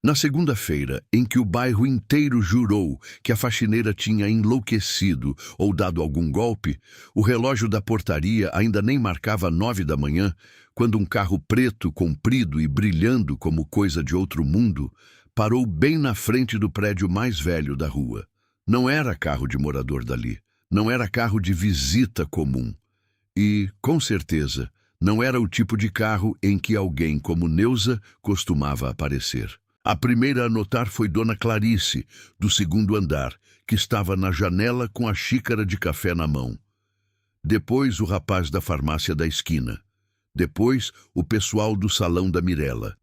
Na segunda-feira, em que o bairro inteiro jurou que a faxineira tinha enlouquecido ou dado algum golpe, o relógio da portaria ainda nem marcava 9 da manhã, quando um carro preto, comprido e brilhando como coisa de outro mundo, parou bem na frente do prédio mais velho da rua. Não era carro de morador dali, não era carro de visita comum. E, com certeza, não era o tipo de carro em que alguém como Neuza costumava aparecer. A primeira a notar foi Dona Clarice, do segundo andar, que estava na janela com a xícara de café na mão. Depois o rapaz da farmácia da esquina. Depois o pessoal do salão da Mirella.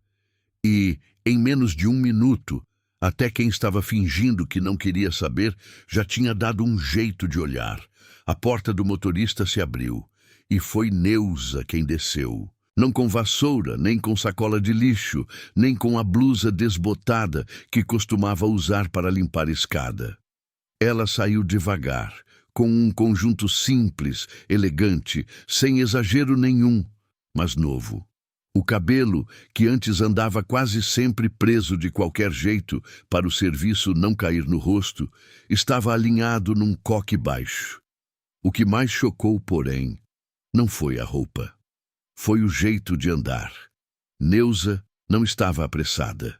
E, em menos de 1 minuto, até quem estava fingindo que não queria saber já tinha dado um jeito de olhar. A porta do motorista se abriu, e foi Neuza quem desceu. Não com vassoura, nem com sacola de lixo, nem com a blusa desbotada que costumava usar para limpar escada. Ela saiu devagar, com um conjunto simples, elegante, sem exagero nenhum, mas novo. O cabelo, que antes andava quase sempre preso de qualquer jeito para o serviço não cair no rosto, estava alinhado num coque baixo. O que mais chocou, porém, não foi a roupa. Foi o jeito de andar. Neuza não estava apressada.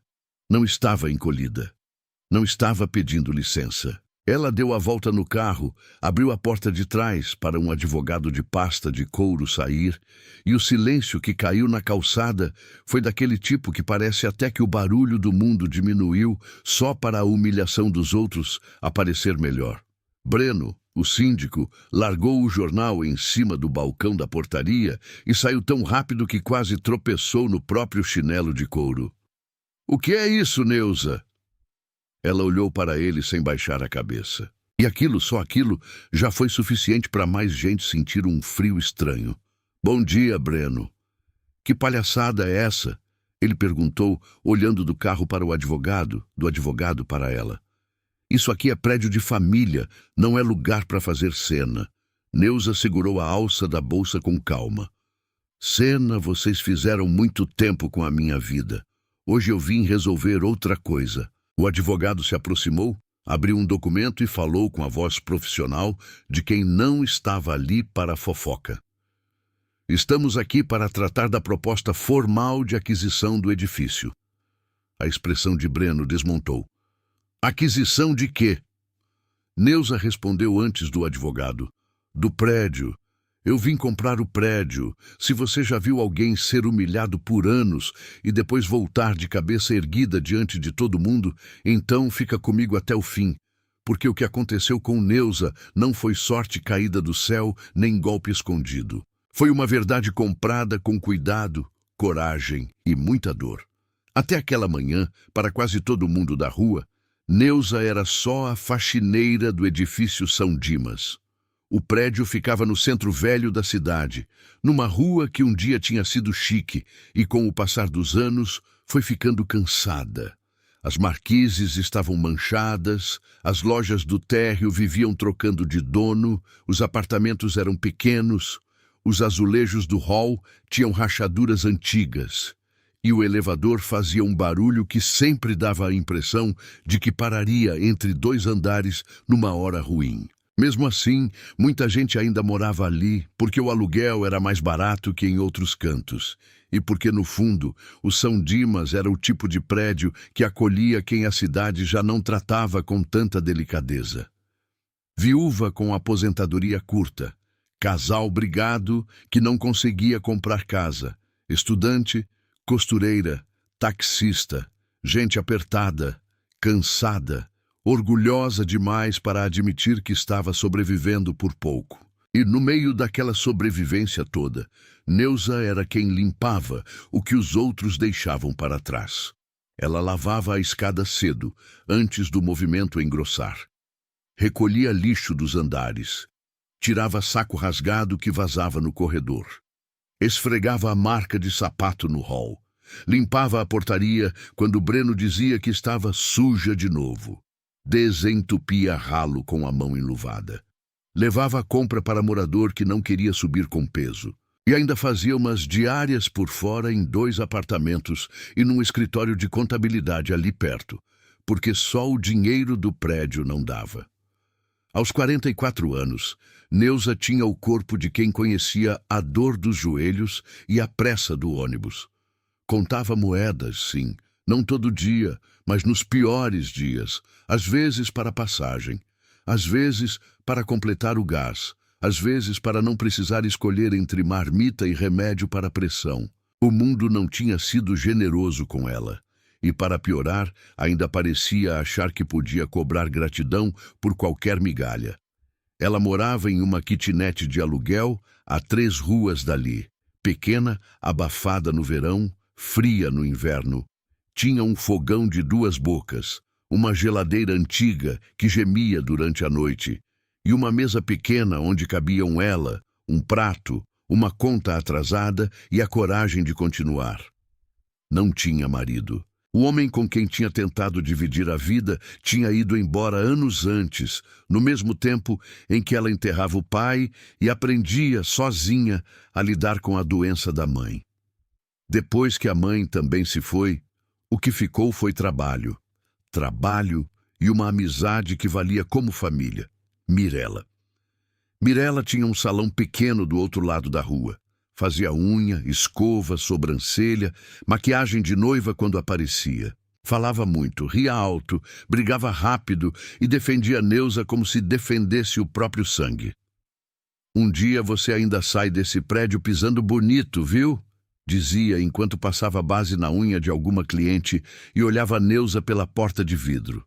Não estava encolhida. Não estava pedindo licença. Ela deu a volta no carro, abriu a porta de trás para um advogado de pasta de couro sair, e o silêncio que caiu na calçada foi daquele tipo que parece até que o barulho do mundo diminuiu só para a humilhação dos outros aparecer melhor. Breno, o síndico, largou o jornal em cima do balcão da portaria e saiu tão rápido que quase tropeçou no próprio chinelo de couro. "O que é isso, Neuza?" Ela olhou para ele sem baixar a cabeça. E aquilo, só aquilo, já foi suficiente para mais gente sentir um frio estranho. "Bom dia, Breno." "Que palhaçada é essa?" ele perguntou, olhando do carro para o advogado, do advogado para ela. "Isso aqui é prédio de família, não é lugar para fazer cena." Neuza segurou a alça da bolsa com calma. "Cena vocês fizeram muito tempo com a minha vida. Hoje eu vim resolver outra coisa." O advogado se aproximou, abriu um documento e falou com a voz profissional de quem não estava ali para a fofoca. "Estamos aqui para tratar da proposta formal de aquisição do edifício." A expressão de Breno desmontou. "Aquisição de quê?" Neuza respondeu antes do advogado. "Do prédio. Eu vim comprar o prédio. Se você já viu alguém ser humilhado por anos e depois voltar de cabeça erguida diante de todo mundo, então fica comigo até o fim. Porque o que aconteceu com Neuza não foi sorte caída do céu, nem golpe escondido. Foi uma verdade comprada com cuidado, coragem e muita dor. Até aquela manhã, para quase todo mundo da rua, Neuza era só a faxineira do edifício São Dimas. O prédio ficava no centro velho da cidade, numa rua que um dia tinha sido chique e, com o passar dos anos, foi ficando cansada. As marquises estavam manchadas, as lojas do térreo viviam trocando de dono, os apartamentos eram pequenos, os azulejos do hall tinham rachaduras antigas, e o elevador fazia um barulho que sempre dava a impressão de que pararia entre 2 andares numa hora ruim. Mesmo assim, muita gente ainda morava ali porque o aluguel era mais barato que em outros cantos e porque, no fundo, o São Dimas era o tipo de prédio que acolhia quem a cidade já não tratava com tanta delicadeza. Viúva com aposentadoria curta, casal brigado que não conseguia comprar casa, estudante, costureira, taxista, gente apertada, cansada, orgulhosa demais para admitir que estava sobrevivendo por pouco. E no meio daquela sobrevivência toda, Neuza era quem limpava o que os outros deixavam para trás. Ela lavava a escada cedo, antes do movimento engrossar. Recolhia lixo dos andares. Tirava saco rasgado que vazava no corredor. Esfregava a marca de sapato no hall. Limpava a portaria quando Breno dizia que estava suja de novo. Desentupia ralo com a mão enluvada. Levava a compra para morador que não queria subir com peso. E ainda fazia umas diárias por fora em 2 apartamentos e num escritório de contabilidade ali perto, porque só o dinheiro do prédio não dava. Aos 44 anos, Neuza tinha o corpo de quem conhecia a dor dos joelhos e a pressa do ônibus. Contava moedas, sim, não todo dia, mas nos piores dias, às vezes para passagem, às vezes para completar o gás, às vezes para não precisar escolher entre marmita e remédio para a pressão. O mundo não tinha sido generoso com ela. E, para piorar, ainda parecia achar que podia cobrar gratidão por qualquer migalha. Ela morava em uma kitnet de aluguel a 3 ruas dali. Pequena, abafada no verão, fria no inverno. Tinha um fogão de 2 bocas, uma geladeira antiga que gemia durante a noite, e uma mesa pequena onde cabiam ela, um prato, uma conta atrasada e a coragem de continuar. Não tinha marido. O homem com quem tinha tentado dividir a vida tinha ido embora anos antes, no mesmo tempo em que ela enterrava o pai e aprendia, sozinha, a lidar com a doença da mãe. Depois que a mãe também se foi, o que ficou foi trabalho. Trabalho e uma amizade que valia como família. Mirella. Mirella tinha um salão pequeno do outro lado da rua. Fazia unha, escova, sobrancelha, maquiagem de noiva quando aparecia. Falava muito, ria alto, brigava rápido e defendia Neuza como se defendesse o próprio sangue. "Um dia você ainda sai desse prédio pisando bonito, viu?" dizia enquanto passava base na unha de alguma cliente e olhava Neuza pela porta de vidro.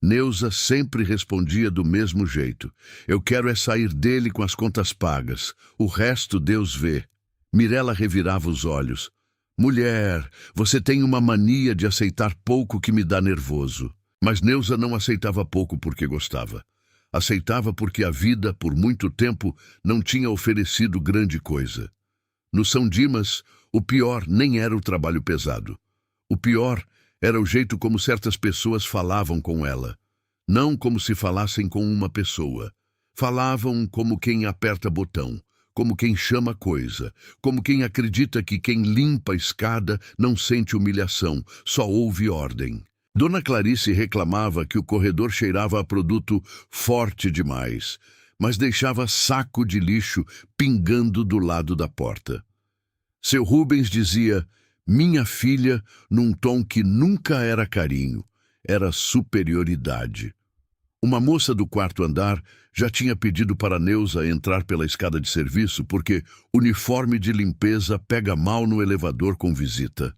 Neuza sempre respondia do mesmo jeito. "Eu quero é sair dele com as contas pagas. O resto Deus vê." Mirella revirava os olhos. "Mulher, você tem uma mania de aceitar pouco que me dá nervoso." Mas Neuza não aceitava pouco porque gostava. Aceitava porque a vida, por muito tempo, não tinha oferecido grande coisa. No São Dimas, o pior nem era o trabalho pesado. O pior era o jeito como certas pessoas falavam com ela. Não como se falassem com uma pessoa. Falavam como quem aperta botão, como quem chama coisa, como quem acredita que quem limpa a escada não sente humilhação, só ouve ordem. Dona Clarice reclamava que o corredor cheirava a produto forte demais, mas deixava saco de lixo pingando do lado da porta. Seu Rubens dizia: "Minha filha", num tom que nunca era carinho, era superioridade. Uma moça do 4º andar já tinha pedido para Neuza entrar pela escada de serviço porque uniforme de limpeza pega mal no elevador com visita.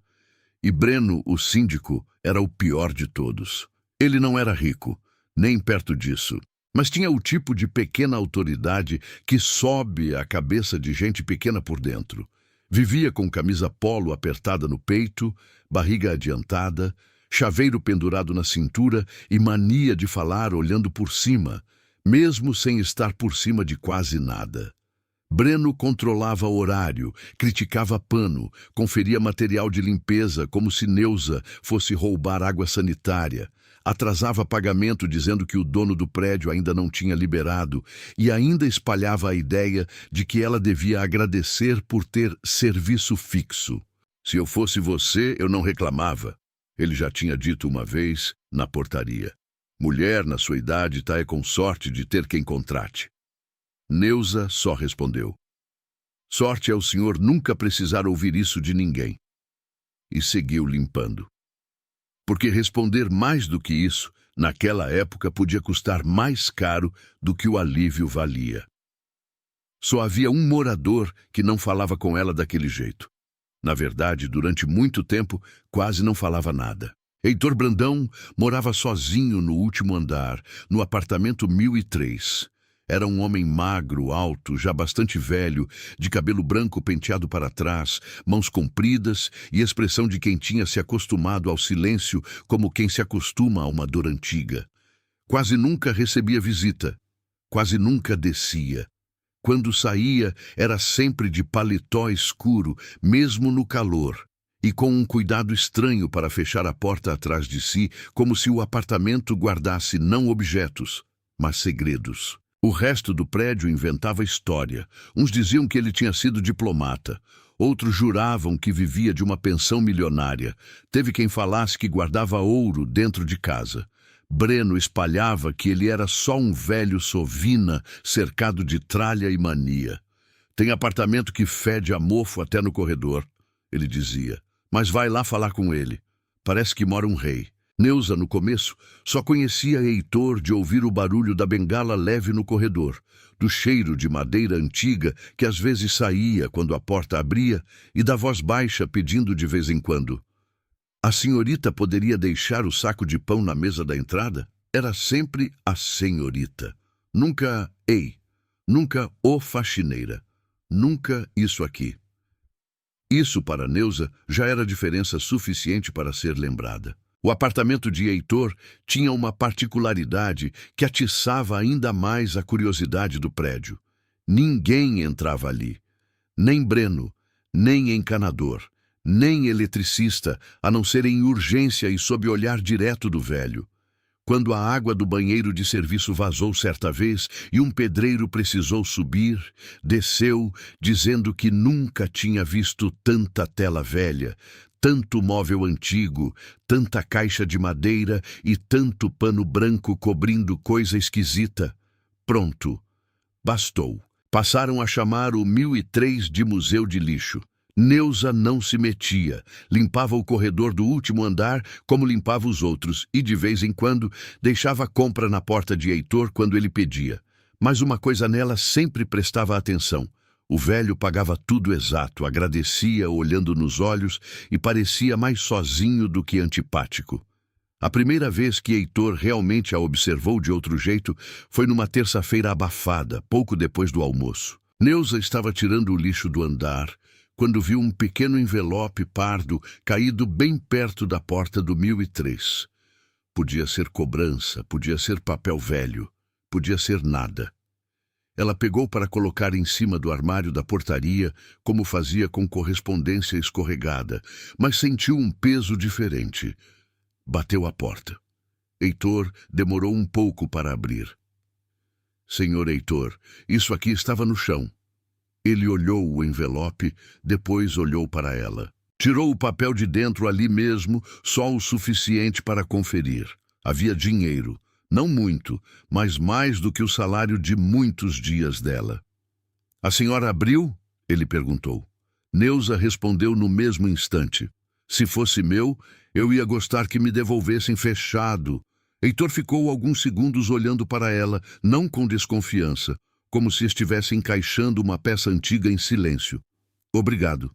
E Breno, o síndico, era o pior de todos. Ele não era rico, nem perto disso, mas tinha o tipo de pequena autoridade que sobe a cabeça de gente pequena por dentro. Vivia com camisa polo apertada no peito, barriga adiantada, chaveiro pendurado na cintura e mania de falar olhando por cima, mesmo sem estar por cima de quase nada. Breno controlava horário, criticava pano, conferia material de limpeza como se Neuza fosse roubar água sanitária, atrasava pagamento dizendo que o dono do prédio ainda não tinha liberado e ainda espalhava a ideia de que ela devia agradecer por ter serviço fixo. "Se eu fosse você, eu não reclamava", ele já tinha dito uma vez na portaria. "Mulher na sua idade tá com sorte de ter quem contrate." Neuza só respondeu: "Sorte é o senhor nunca precisar ouvir isso de ninguém." E seguiu limpando. Porque responder mais do que isso, naquela época, podia custar mais caro do que o alívio valia. Só havia um morador que não falava com ela daquele jeito. Na verdade, durante muito tempo, quase não falava nada. Heitor Brandão morava sozinho no último andar, no apartamento 1003. Era um homem magro, alto, já bastante velho, de cabelo branco penteado para trás, mãos compridas e expressão de quem tinha se acostumado ao silêncio como quem se acostuma a uma dor antiga. Quase nunca recebia visita, quase nunca descia. Quando saía, era sempre de paletó escuro, mesmo no calor, e com um cuidado estranho para fechar a porta atrás de si, como se o apartamento guardasse não objetos, mas segredos. O resto do prédio inventava história. Uns diziam que ele tinha sido diplomata. Outros juravam que vivia de uma pensão milionária. Teve quem falasse que guardava ouro dentro de casa. Breno espalhava que ele era só um velho sovina cercado de tralha e mania. Tem apartamento que fede a mofo até no corredor, ele dizia. Mas vai lá falar com ele. Parece que mora um rei. Neuza, no começo, só conhecia Heitor de ouvir o barulho da bengala leve no corredor, do cheiro de madeira antiga que às vezes saía quando a porta abria e da voz baixa pedindo de vez em quando: "A senhorita poderia deixar o saco de pão na mesa da entrada?" Era sempre a senhorita. Nunca "ei", nunca "ô faxineira", nunca "isso aqui". Isso, para Neuza, já era diferença suficiente para ser lembrada. O apartamento de Heitor tinha uma particularidade que atiçava ainda mais a curiosidade do prédio. Ninguém entrava ali. Nem Breno, nem encanador, nem eletricista, a não ser em urgência e sob olhar direto do velho. Quando a água do banheiro de serviço vazou certa vez e um pedreiro precisou subir, desceu, dizendo que nunca tinha visto tanta tela velha, tanto móvel antigo, tanta caixa de madeira e tanto pano branco cobrindo coisa esquisita. Pronto. Bastou. Passaram a chamar o 1003 de museu de lixo. Neuza não se metia, limpava o corredor do último andar como limpava os outros e, de vez em quando, deixava a compra na porta de Heitor quando ele pedia. Mas uma coisa nela sempre prestava atenção. O velho pagava tudo exato, agradecia olhando nos olhos e parecia mais sozinho do que antipático. A primeira vez que Heitor realmente a observou de outro jeito foi numa terça-feira abafada, pouco depois do almoço. Neuza estava tirando o lixo do andar quando viu um pequeno envelope pardo caído bem perto da porta do 1003. Podia ser cobrança, podia ser papel velho, podia ser nada. Ela pegou para colocar em cima do armário da portaria, como fazia com correspondência escorregada, mas sentiu um peso diferente. Bateu à porta. Heitor demorou um pouco para abrir. "Senhor Heitor, isso aqui estava no chão." Ele olhou o envelope, depois olhou para ela. Tirou o papel de dentro ali mesmo, só o suficiente para conferir. Havia dinheiro. Não muito, mas mais do que o salário de muitos dias dela. "A senhora abriu?" ele perguntou. Neuza respondeu no mesmo instante. "Se fosse meu, eu ia gostar que me devolvessem fechado." Heitor ficou alguns segundos olhando para ela, não com desconfiança, como se estivesse encaixando uma peça antiga em silêncio. "Obrigado."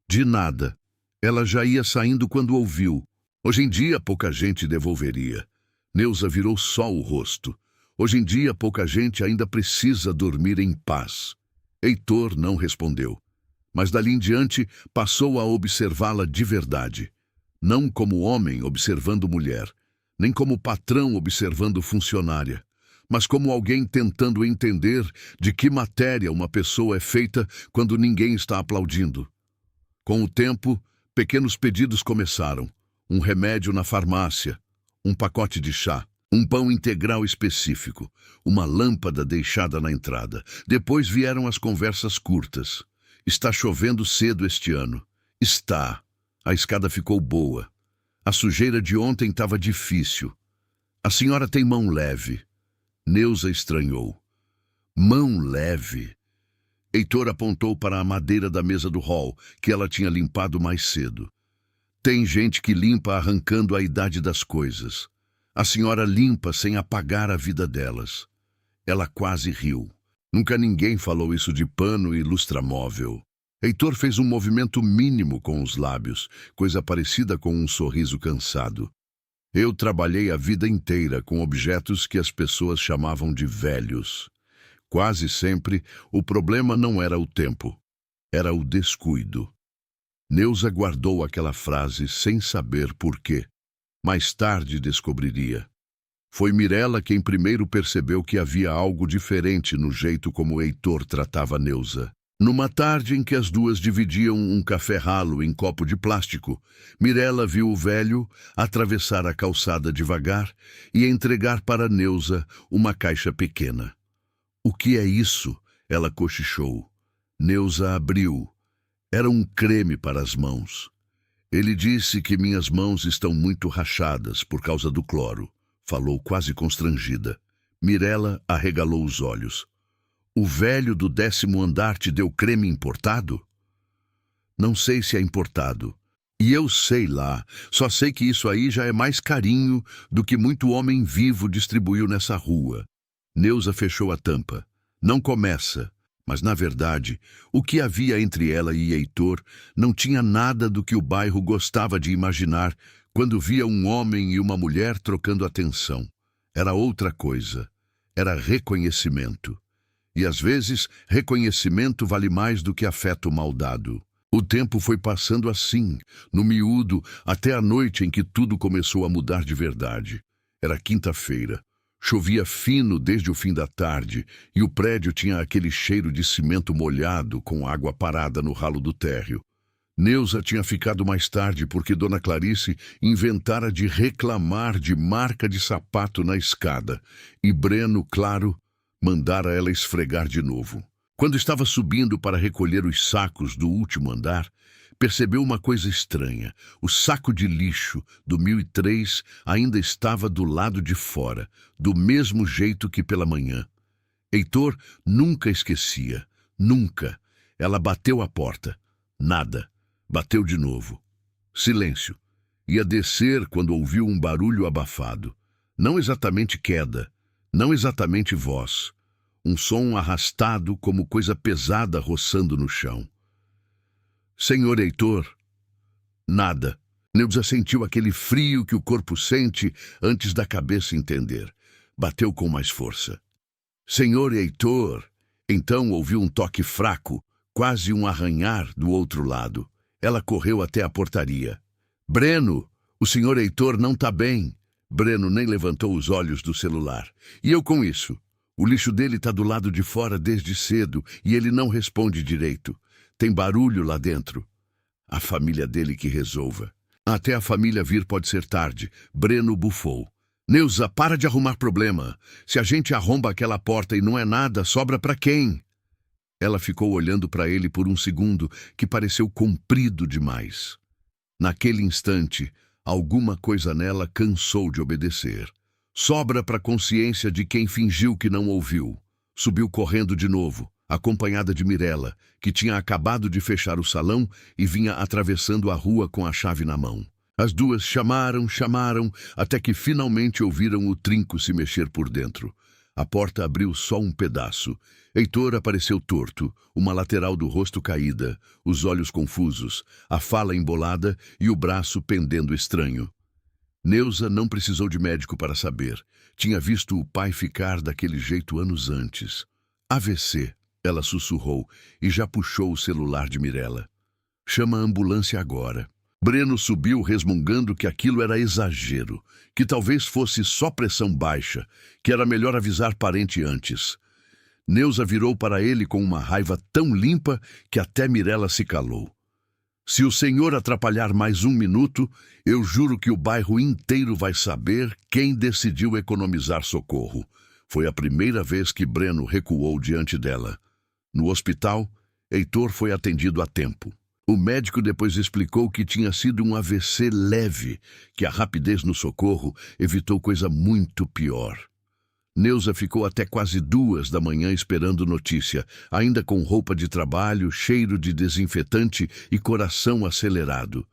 "De nada." Ela já ia saindo quando ouviu. "Hoje em dia pouca gente devolveria." Neuza virou só o rosto. "Hoje em dia pouca gente ainda precisa dormir em paz." Heitor não respondeu, mas dali em diante passou a observá-la de verdade. Não como homem observando mulher, nem como patrão observando funcionária, mas como alguém tentando entender de que matéria uma pessoa é feita quando ninguém está aplaudindo. Com o tempo, pequenos pedidos começaram. Um remédio na farmácia, um pacote de chá, um pão integral específico, uma lâmpada deixada na entrada. Depois vieram as conversas curtas. "Está chovendo cedo este ano." "Está." A escada ficou boa. "A sujeira de ontem estava difícil." "A senhora tem mão leve." Neuza estranhou. Mão leve? Heitor apontou para a madeira da mesa do hall, que ela tinha limpado mais cedo. "Tem gente que limpa arrancando a idade das coisas. A senhora limpa sem apagar a vida delas." Ela quase riu. Nunca ninguém falou isso de pano e lustramóvel. Heitor fez um movimento mínimo com os lábios, coisa parecida com um sorriso cansado. "Eu trabalhei a vida inteira com objetos que as pessoas chamavam de velhos. Quase sempre, o problema não era o tempo, era o descuido." Neuza guardou aquela frase sem saber por quê. Mais tarde descobriria. Foi Mirella quem primeiro percebeu que havia algo diferente no jeito como Heitor tratava Neuza. Numa tarde em que as duas dividiam um café ralo em copo de plástico, Mirella viu o velho atravessar a calçada devagar e entregar para Neuza uma caixa pequena. O que é isso? Ela cochichou. Neuza abriu. Era um creme para as mãos. Ele disse que minhas mãos estão muito rachadas por causa do cloro. Falou quase constrangida. Mirella arregalou os olhos. O velho do 10º andar te deu creme importado? Não sei se é importado. E eu sei lá, só sei que isso aí já é mais carinho do que muito homem vivo distribuiu nessa rua. Neuza fechou a tampa. Não começa. Mas, na verdade, o que havia entre ela e Heitor não tinha nada do que o bairro gostava de imaginar quando via um homem e uma mulher trocando atenção. Era outra coisa. Era reconhecimento. E, às vezes, reconhecimento vale mais do que afeto mal dado. O tempo foi passando assim, no miúdo, até a noite em que tudo começou a mudar de verdade. Era quinta-feira. Chovia fino desde o fim da tarde e o prédio tinha aquele cheiro de cimento molhado com água parada no ralo do térreo. Neuza tinha ficado mais tarde porque Dona Clarice inventara de reclamar de marca de sapato na escada e Breno, claro, mandara ela esfregar de novo. Quando estava subindo para recolher os sacos do último andar, percebeu uma coisa estranha. O saco de lixo do 1003 ainda estava do lado de fora, do mesmo jeito que pela manhã. Heitor nunca esquecia, nunca. Ela bateu a porta. Nada. Bateu de novo. Silêncio. Ia descer quando ouviu um barulho abafado. Não exatamente queda, não exatamente voz. Um som arrastado como coisa pesada roçando no chão. Senhor Heitor? Nada. Neuza sentiu aquele frio que o corpo sente antes da cabeça entender. Bateu com mais força. Senhor Heitor! Então ouviu um toque fraco, quase um arranhar do outro lado. Ela correu até a portaria. Breno, o senhor Heitor não tá bem. Breno nem levantou os olhos do celular. E eu com isso? O lixo dele tá do lado de fora desde cedo e ele não responde direito. Tem barulho lá dentro. A família dele que resolva. Até a família vir pode ser tarde. Breno bufou. Neuza, para de arrumar problema. Se a gente arromba aquela porta e não é nada, sobra para quem? Ela ficou olhando para ele por um segundo que pareceu comprido demais. Naquele instante, alguma coisa nela cansou de obedecer. Sobra para a consciência de quem fingiu que não ouviu. Subiu correndo de novo, acompanhada de Mirella, que tinha acabado de fechar o salão e vinha atravessando a rua com a chave na mão. As duas chamaram, até que finalmente ouviram o trinco se mexer por dentro. A porta abriu só um pedaço. Heitor apareceu torto, uma lateral do rosto caída, os olhos confusos, a fala embolada e o braço pendendo estranho. Neuza não precisou de médico para saber. Tinha visto o pai ficar daquele jeito anos antes. AVC, ela sussurrou e já puxou o celular de Mirella. Chama a ambulância agora. Breno subiu resmungando que aquilo era exagero, que talvez fosse só pressão baixa, que era melhor avisar parente antes. Neuza virou para ele com uma raiva tão limpa que até Mirella se calou. Se o senhor atrapalhar mais um minuto, eu juro que o bairro inteiro vai saber quem decidiu economizar socorro. Foi a primeira vez que Breno recuou diante dela. No hospital, Heitor foi atendido a tempo. O médico depois explicou que tinha sido um AVC leve, que a rapidez no socorro evitou coisa muito pior. Neuza ficou até quase 2 da manhã esperando notícia, ainda com roupa de trabalho, cheiro de desinfetante e coração acelerado.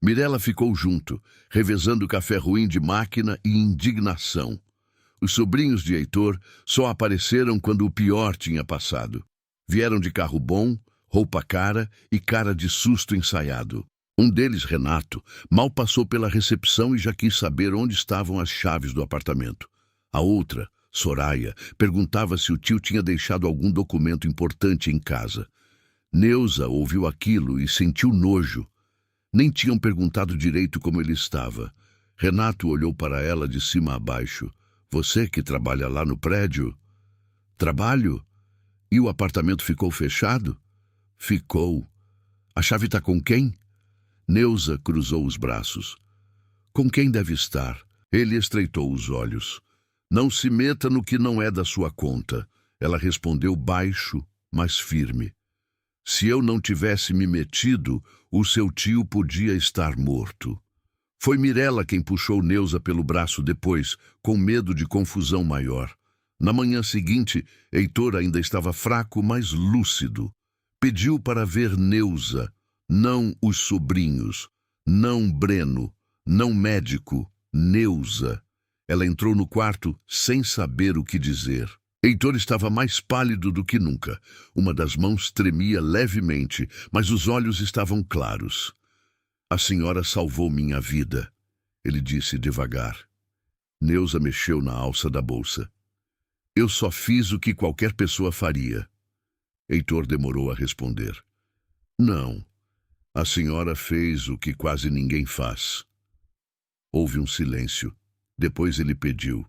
Mirella ficou junto, revezando café ruim de máquina e indignação. Os sobrinhos de Heitor só apareceram quando o pior tinha passado. Vieram de carro bom, roupa cara e cara de susto ensaiado. Um deles, Renato, mal passou pela recepção e já quis saber onde estavam as chaves do apartamento. A outra, Soraya, perguntava se o tio tinha deixado algum documento importante em casa. Neuza ouviu aquilo e sentiu nojo. Nem tinham perguntado direito como ele estava. Renato olhou para ela de cima a baixo. Você que trabalha lá no prédio? Trabalho? E o apartamento ficou fechado? Ficou. A chave está com quem? Neuza cruzou os braços. Com quem deve estar? Ele estreitou os olhos. Não se meta no que não é da sua conta. Ela respondeu baixo, mas firme. Se eu não tivesse me metido, o seu tio podia estar morto. Foi Mirella quem puxou Neuza pelo braço depois, com medo de confusão maior. Na manhã seguinte, Heitor ainda estava fraco, mas lúcido. Pediu para ver Neuza, não os sobrinhos, não Breno, não médico, Neuza. Ela entrou no quarto sem saber o que dizer. Heitor estava mais pálido do que nunca. Uma das mãos tremia levemente, mas os olhos estavam claros. A senhora salvou minha vida, ele disse devagar. Neuza mexeu na alça da bolsa. Eu só fiz o que qualquer pessoa faria. Heitor demorou a responder. Não, a senhora fez o que quase ninguém faz. Houve um silêncio. Depois ele pediu.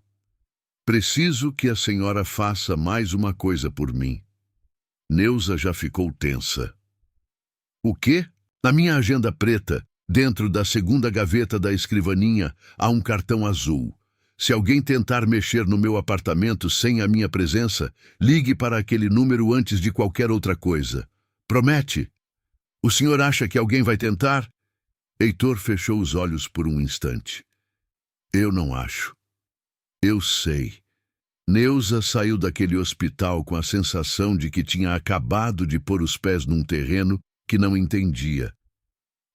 Preciso que a senhora faça mais uma coisa por mim. Neuza já ficou tensa. O quê? Na minha agenda preta, dentro da segunda gaveta da escrivaninha, há um cartão azul. Se alguém tentar mexer no meu apartamento sem a minha presença, ligue para aquele número antes de qualquer outra coisa. Promete? O senhor acha que alguém vai tentar? Heitor fechou os olhos por um instante. Eu não acho. Eu sei. Neuza saiu daquele hospital com a sensação de que tinha acabado de pôr os pés num terreno que não entendia.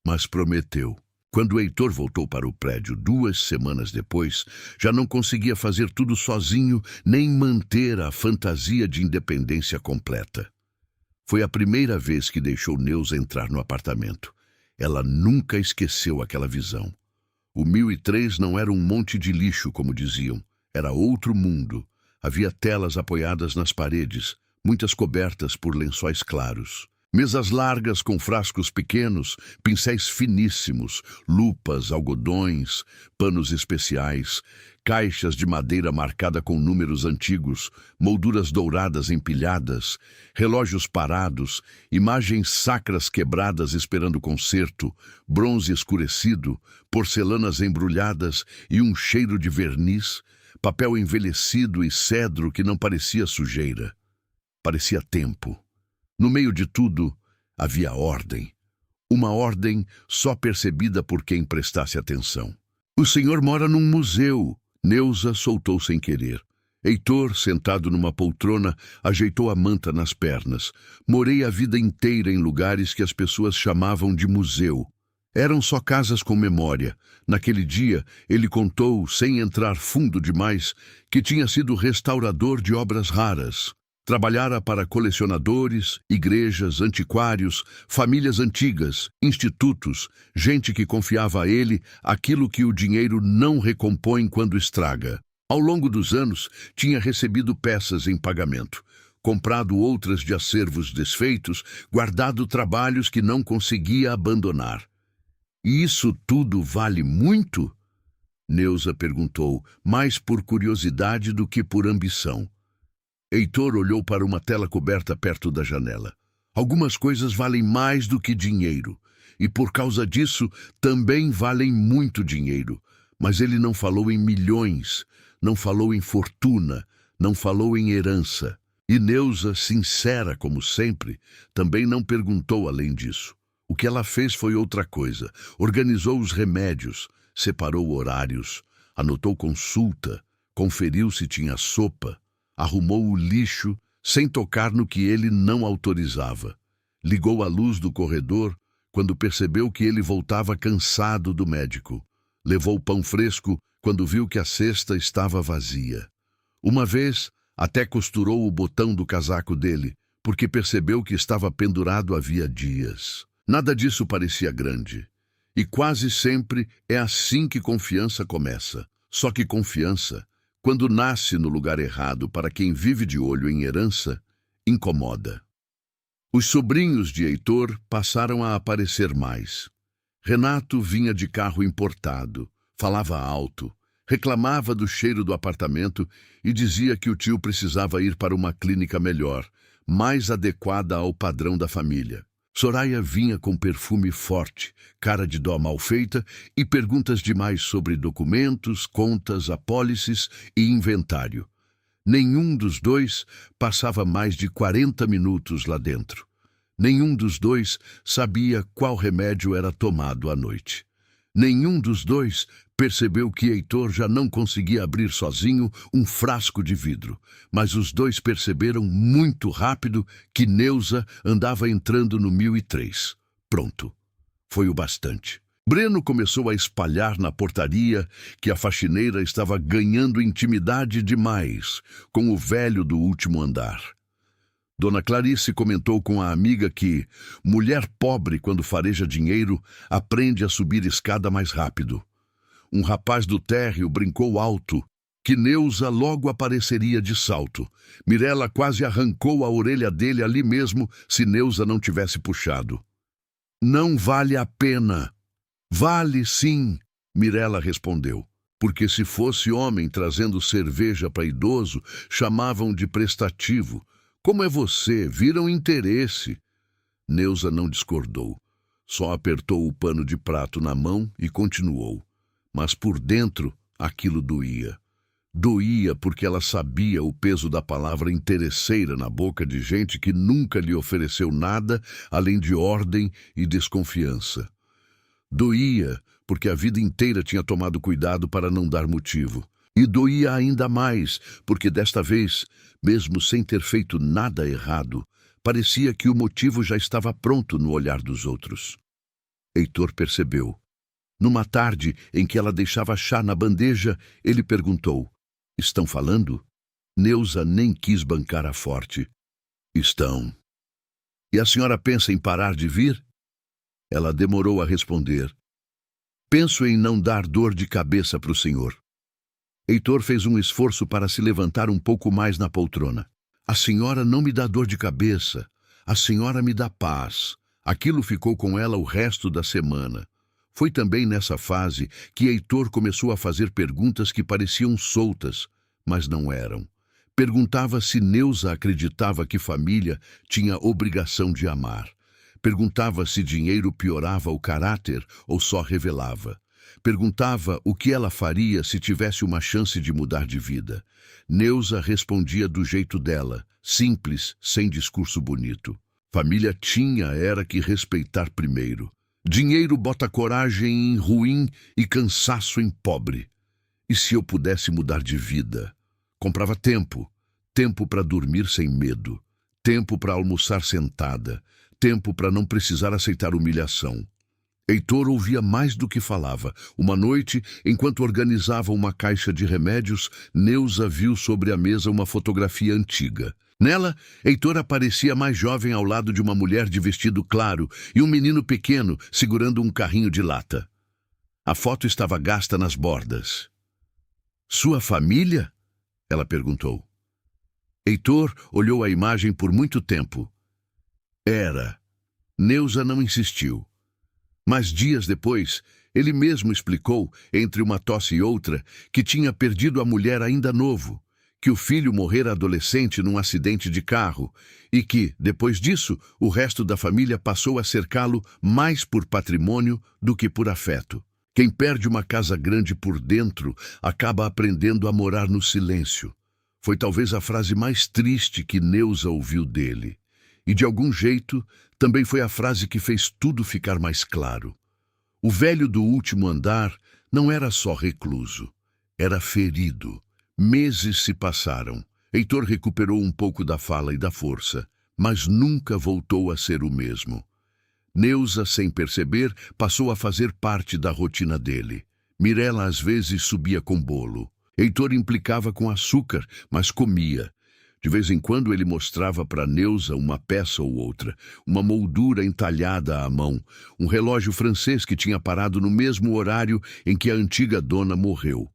Mas prometeu. Quando Heitor voltou para o prédio 2 semanas depois, já não conseguia fazer tudo sozinho nem manter a fantasia de independência completa. Foi a primeira vez que deixou Neuza entrar no apartamento. Ela nunca esqueceu aquela visão. O 1003 não era um monte de lixo, como diziam. Era outro mundo. Havia telas apoiadas nas paredes, muitas cobertas por lençóis claros. Mesas largas com frascos pequenos, pincéis finíssimos, lupas, algodões, panos especiais, caixas de madeira marcada com números antigos, molduras douradas empilhadas, relógios parados, imagens sacras quebradas esperando conserto, bronze escurecido, porcelanas embrulhadas e um cheiro de verniz, papel envelhecido e cedro que não parecia sujeira. Parecia tempo. No meio de tudo, havia ordem. Uma ordem só percebida por quem prestasse atenção. O senhor mora num museu. Neuza soltou sem querer. Heitor, sentado numa poltrona, ajeitou a manta nas pernas. Morei a vida inteira em lugares que as pessoas chamavam de museu. Eram só casas com memória. Naquele dia, ele contou, sem entrar fundo demais, que tinha sido restaurador de obras raras. Trabalhara para colecionadores, igrejas, antiquários, famílias antigas, institutos, gente que confiava a ele aquilo que o dinheiro não recompõe quando estraga. Ao longo dos anos, tinha recebido peças em pagamento, comprado outras de acervos desfeitos, guardado trabalhos que não conseguia abandonar. E isso tudo vale muito? Neuza perguntou, mais por curiosidade do que por ambição. Heitor olhou para uma tela coberta perto da janela. Algumas coisas valem mais do que dinheiro, e por causa disso também valem muito dinheiro. Mas ele não falou em milhões, não falou em fortuna, não falou em herança. E Neuza, sincera como sempre, também não perguntou além disso. O que ela fez foi outra coisa. Organizou os remédios, separou horários, anotou consulta, conferiu se tinha sopa, arrumou o lixo sem tocar no que ele não autorizava. Ligou a luz do corredor quando percebeu que ele voltava cansado do médico. Levou pão fresco quando viu que a cesta estava vazia. Uma vez, até costurou o botão do casaco dele, porque percebeu que estava pendurado havia dias. Nada disso parecia grande. E quase sempre é assim que confiança começa. Só que confiança, quando nasce no lugar errado para quem vive de olho em herança, incomoda. Os sobrinhos de Heitor passaram a aparecer mais. Renato vinha de carro importado, falava alto, reclamava do cheiro do apartamento e dizia que o tio precisava ir para uma clínica melhor, mais adequada ao padrão da família. Soraya vinha com perfume forte, cara de dó mal feita e perguntas demais sobre documentos, contas, apólices e inventário. Nenhum dos dois passava mais de 40 minutos lá dentro. Nenhum dos dois sabia qual remédio era tomado à noite. Nenhum dos dois percebeu que Heitor já não conseguia abrir sozinho um frasco de vidro, mas os dois perceberam muito rápido que Neuza andava entrando no 1003. Pronto. Foi o bastante. Breno começou a espalhar na portaria que a faxineira estava ganhando intimidade demais com o velho do último andar. Dona Clarice comentou com a amiga que mulher pobre, quando fareja dinheiro, aprende a subir escada mais rápido. Um rapaz do térreo brincou alto que Neuza logo apareceria de salto. Mirela quase arrancou a orelha dele ali mesmo se Neuza não tivesse puxado. Não vale a pena. Vale sim, Mirela respondeu, porque se fosse homem trazendo cerveja para idoso, chamavam de prestativo. Como é você? Viram interesse. Neuza não discordou. Só apertou o pano de prato na mão e continuou. Mas por dentro, aquilo doía. Doía porque ela sabia o peso da palavra interesseira na boca de gente que nunca lhe ofereceu nada além de ordem e desconfiança. Doía porque a vida inteira tinha tomado cuidado para não dar motivo. E doía ainda mais porque desta vez, mesmo sem ter feito nada errado, parecia que o motivo já estava pronto no olhar dos outros. Heitor percebeu. Numa tarde em que ela deixava chá na bandeja, ele perguntou: "Estão falando?" Neuza nem quis bancar a forte. "Estão." "E a senhora pensa em parar de vir?" Ela demorou a responder. "Penso em não dar dor de cabeça para o senhor." Heitor fez um esforço para se levantar um pouco mais na poltrona. "A senhora não me dá dor de cabeça. A senhora me dá paz." Aquilo ficou com ela o resto da semana. Foi também nessa fase que Heitor começou a fazer perguntas que pareciam soltas, mas não eram. Perguntava se Neuza acreditava que família tinha obrigação de amar. Perguntava se dinheiro piorava o caráter ou só revelava. Perguntava o que ela faria se tivesse uma chance de mudar de vida. Neuza respondia do jeito dela, simples, sem discurso bonito. Família era que respeitar primeiro. Dinheiro bota coragem em ruim e cansaço em pobre. E se eu pudesse mudar de vida? Comprava tempo. Tempo para dormir sem medo. Tempo para almoçar sentada. Tempo para não precisar aceitar humilhação. Heitor ouvia mais do que falava. Uma noite, enquanto organizava uma caixa de remédios, Neuza viu sobre a mesa uma fotografia antiga. Nela, Heitor aparecia mais jovem ao lado de uma mulher de vestido claro e um menino pequeno segurando um carrinho de lata. A foto estava gasta nas bordas. "Sua família?" ela perguntou. Heitor olhou a imagem por muito tempo. Era. Neuza não insistiu. Mas dias depois, ele mesmo explicou, entre uma tosse e outra, que tinha perdido a mulher ainda novo, que o filho morrera adolescente num acidente de carro e que, depois disso, o resto da família passou a cercá-lo mais por patrimônio do que por afeto. Quem perde uma casa grande por dentro acaba aprendendo a morar no silêncio. Foi talvez a frase mais triste que Neuza ouviu dele. E, de algum jeito, também foi a frase que fez tudo ficar mais claro. O velho do último andar não era só recluso, era ferido. Meses se passaram. Heitor recuperou um pouco da fala e da força, mas nunca voltou a ser o mesmo. Neuza, sem perceber, passou a fazer parte da rotina dele. Mirela às vezes subia com bolo. Heitor implicava com açúcar, mas comia. De vez em quando ele mostrava para Neuza uma peça ou outra, uma moldura entalhada à mão, um relógio francês que tinha parado no mesmo horário em que a antiga dona morreu.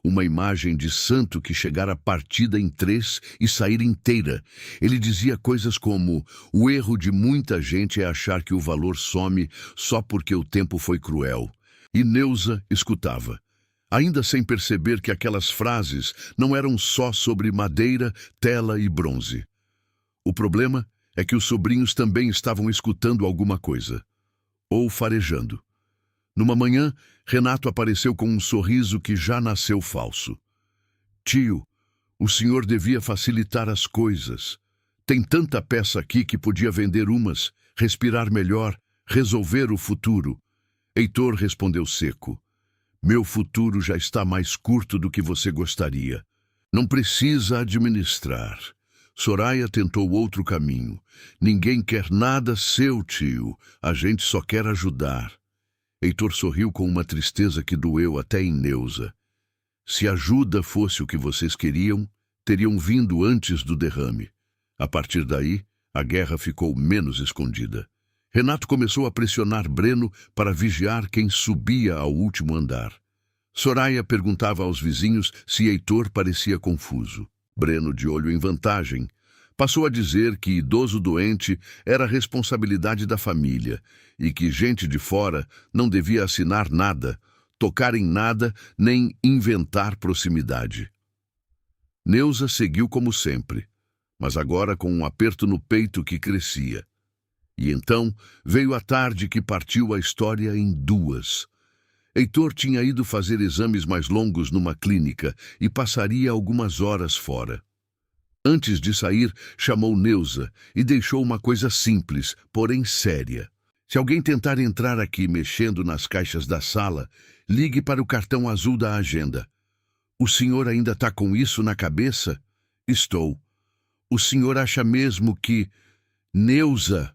Uma imagem de santo que chegara partida em 3 e sair inteira. Ele dizia coisas como: o erro de muita gente é achar que o valor some só porque o tempo foi cruel. E Neuza escutava, ainda sem perceber que aquelas frases não eram só sobre madeira, tela e bronze. O problema é que os sobrinhos também estavam escutando alguma coisa. Ou farejando. Numa manhã, Renato apareceu com um sorriso que já nasceu falso. "Tio, O senhor devia facilitar as coisas. Tem tanta peça aqui que podia vender umas, respirar melhor, resolver o futuro. Heitor respondeu seco. Meu futuro já está mais curto do que você gostaria. Não precisa administrar. Soraya tentou outro caminho. Ninguém quer nada seu, tio. A gente só quer ajudar. Heitor sorriu com uma tristeza que doeu até em Neuza. Se ajuda fosse o que vocês queriam, teriam vindo antes do derrame. A partir daí, a guerra ficou menos escondida. Renato começou a pressionar Breno para vigiar quem subia ao último andar. Soraya perguntava aos vizinhos se Heitor parecia confuso. Breno, de olho em vantagem, passou a dizer que idoso doente era responsabilidade da família e que gente de fora não devia assinar nada, tocar em nada, nem inventar proximidade. Neuza seguiu como sempre, mas agora com um aperto no peito que crescia. E então veio a tarde que partiu a história em duas. Heitor tinha ido fazer exames mais longos numa clínica e passaria algumas horas fora. Antes de sair, chamou Neuza e deixou uma coisa simples, porém séria. Se alguém tentar entrar aqui mexendo nas caixas da sala, ligue para o cartão azul da agenda. O senhor ainda está com isso na cabeça? Estou. O senhor acha mesmo que... Neuza,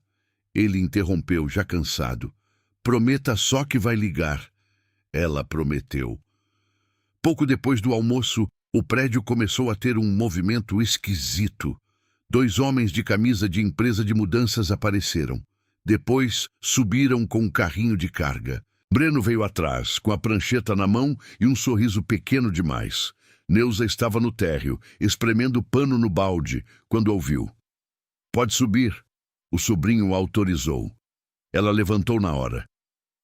ele interrompeu, já cansado. Prometa só que vai ligar. Ela prometeu. Pouco depois do almoço, o prédio começou a ter um movimento esquisito. 2 homens de camisa de empresa de mudanças apareceram. Depois, subiram com um carrinho de carga. Breno veio atrás, com a prancheta na mão e um sorriso pequeno demais. Neuza estava no térreo, espremendo pano no balde, quando ouviu. Pode subir. O sobrinho autorizou. Ela levantou na hora.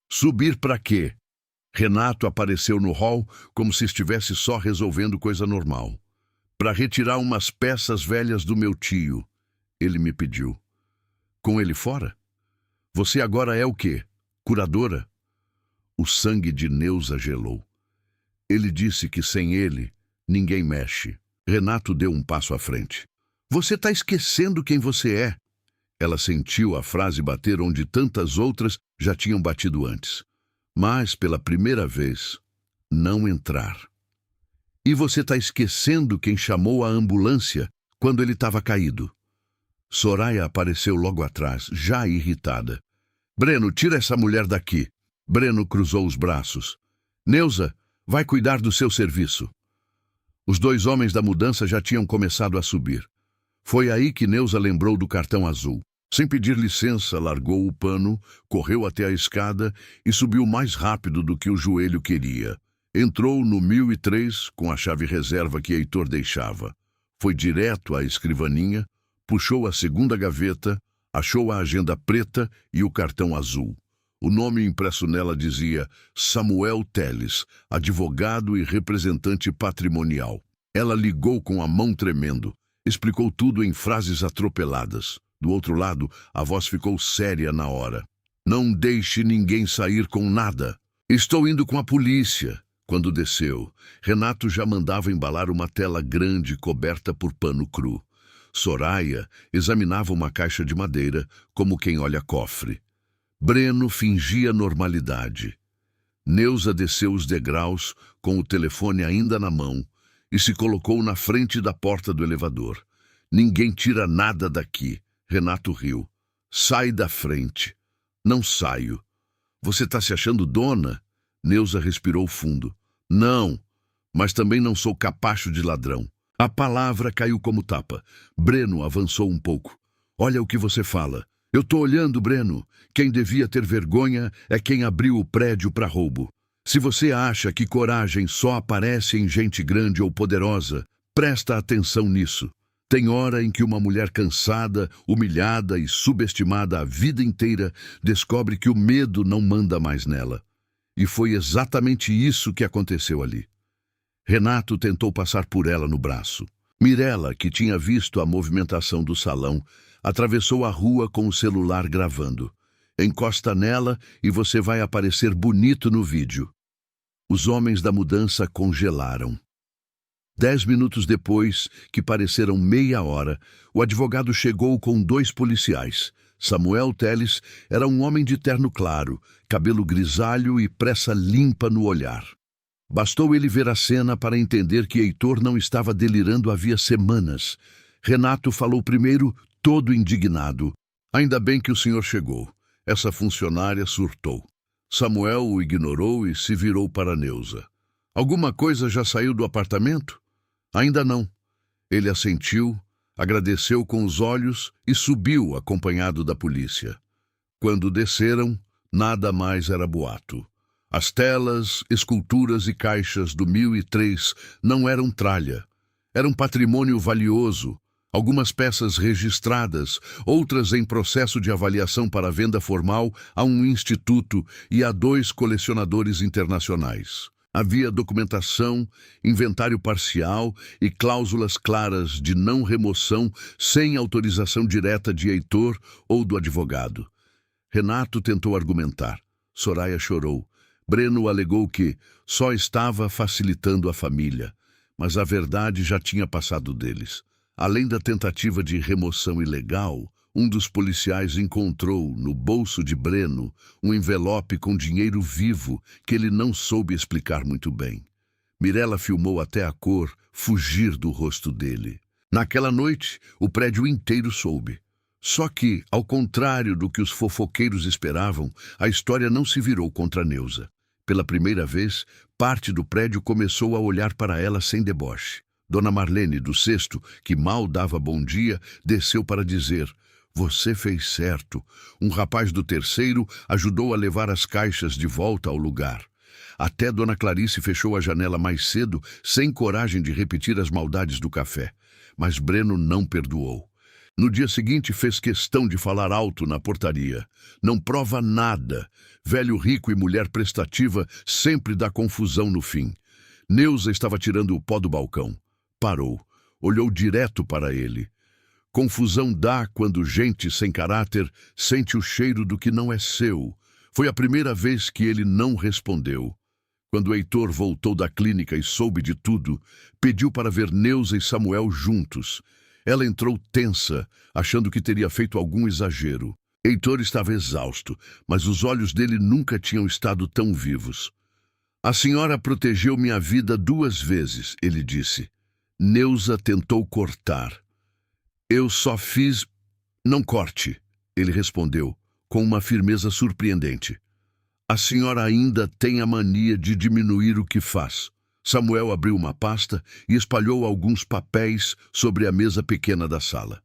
Subir para quê? Renato apareceu no hall como se estivesse só resolvendo coisa normal. Para retirar umas peças velhas do meu tio. Ele me pediu. Com ele fora? Você agora é o quê? Curadora? O sangue de Neuza gelou. Ele disse que sem ele, ninguém mexe. Renato deu um passo à frente. Você está esquecendo quem você é. Ela sentiu a frase bater onde tantas outras já tinham batido antes. Mas, pela primeira vez, não entrar. E você está esquecendo quem chamou a ambulância quando ele estava caído. Soraya apareceu logo atrás, já irritada. Breno, tira essa mulher daqui. Breno cruzou os braços. Neuza, vai cuidar do seu serviço. Os 2 homens da mudança já tinham começado a subir. Foi aí que Neuza lembrou do cartão azul. Sem pedir licença, largou o pano, correu até a escada e subiu mais rápido do que o joelho queria. Entrou no 1003 com a chave reserva que Heitor deixava. Foi direto à escrivaninha, puxou a segunda gaveta, achou a agenda preta e o cartão azul. O nome impresso nela dizia Samuel Teles, advogado e representante patrimonial. Ela ligou com a mão tremendo, explicou tudo em frases atropeladas. Do outro lado, a voz ficou séria na hora. Não deixe ninguém sair com nada. Estou indo com a polícia. Quando desceu, Renato já mandava embalar uma tela grande coberta por pano cru. Soraya examinava uma caixa de madeira, como quem olha cofre. Breno fingia normalidade. Neuza desceu os degraus, com o telefone ainda na mão, e se colocou na frente da porta do elevador. Ninguém tira nada daqui. Renato riu. Sai da frente. Não saio. Você está se achando dona? Neuza respirou fundo. Não, mas também não sou capacho de ladrão. A palavra caiu como tapa. Breno avançou um pouco. Olha o que você fala. Eu tô olhando, Breno. Quem devia ter vergonha é quem abriu o prédio para roubo. Se você acha que coragem só aparece em gente grande ou poderosa, presta atenção nisso. Tem hora em que uma mulher cansada, humilhada e subestimada a vida inteira descobre que o medo não manda mais nela. E foi exatamente isso que aconteceu ali. Renato tentou passar por ela no braço. Mirella, que tinha visto a movimentação do salão, atravessou a rua com o celular gravando. Encosta nela e você vai aparecer bonito no vídeo. Os homens da mudança congelaram. 10 minutos depois, que pareceram meia hora, o advogado chegou com 2 policiais. Samuel Teles era um homem de terno claro, cabelo grisalho e pressa limpa no olhar. Bastou ele ver a cena para entender que Heitor não estava delirando havia semanas. Renato falou primeiro, todo indignado. Ainda bem que o senhor chegou. Essa funcionária surtou. Samuel o ignorou e se virou para Neuza. Alguma coisa já saiu do apartamento? Ainda não. Ele assentiu, agradeceu com os olhos e subiu acompanhado da polícia. Quando desceram, nada mais era boato. As telas, esculturas e caixas do 1003 não eram tralha. Era um patrimônio valioso, algumas peças registradas, outras em processo de avaliação para venda formal a um instituto e a 2 colecionadores internacionais. Havia documentação, inventário parcial e cláusulas claras de não remoção sem autorização direta de Heitor ou do advogado. Renato tentou argumentar. Soraya chorou. Breno alegou que só estava facilitando a família, mas a verdade já tinha passado deles. Além da tentativa de remoção ilegal, um dos policiais encontrou, no bolso de Breno, um envelope com dinheiro vivo que ele não soube explicar muito bem. Mirella filmou até a cor fugir do rosto dele. Naquela noite, o prédio inteiro soube. Só que, ao contrário do que os fofoqueiros esperavam, a história não se virou contra Neuza. Pela primeira vez, parte do prédio começou a olhar para ela sem deboche. Dona Marlene, do 6º, que mal dava bom dia, desceu para dizer: "Você fez certo." Um rapaz do 3º ajudou a levar as caixas de volta ao lugar. Até Dona Clarice fechou a janela mais cedo, sem coragem de repetir as maldades do café. Mas Breno não perdoou. No dia seguinte fez questão de falar alto na portaria. Não prova nada. Velho rico e mulher prestativa sempre dá confusão no fim. Neuza estava tirando o pó do balcão. Parou. Olhou direto para ele. Confusão dá quando gente sem caráter sente o cheiro do que não é seu. Foi a primeira vez que ele não respondeu. Quando Heitor voltou da clínica e soube de tudo, pediu para ver Neuza e Samuel juntos. Ela entrou tensa, achando que teria feito algum exagero. Heitor estava exausto, mas os olhos dele nunca tinham estado tão vivos. "A senhora protegeu minha vida 2 vezes", ele disse. Neuza tentou cortar. "Eu só fiz..." "Não corte", ele respondeu, com uma firmeza surpreendente. "A senhora ainda tem a mania de diminuir o que faz." Samuel abriu uma pasta e espalhou alguns papéis sobre a mesa pequena da sala.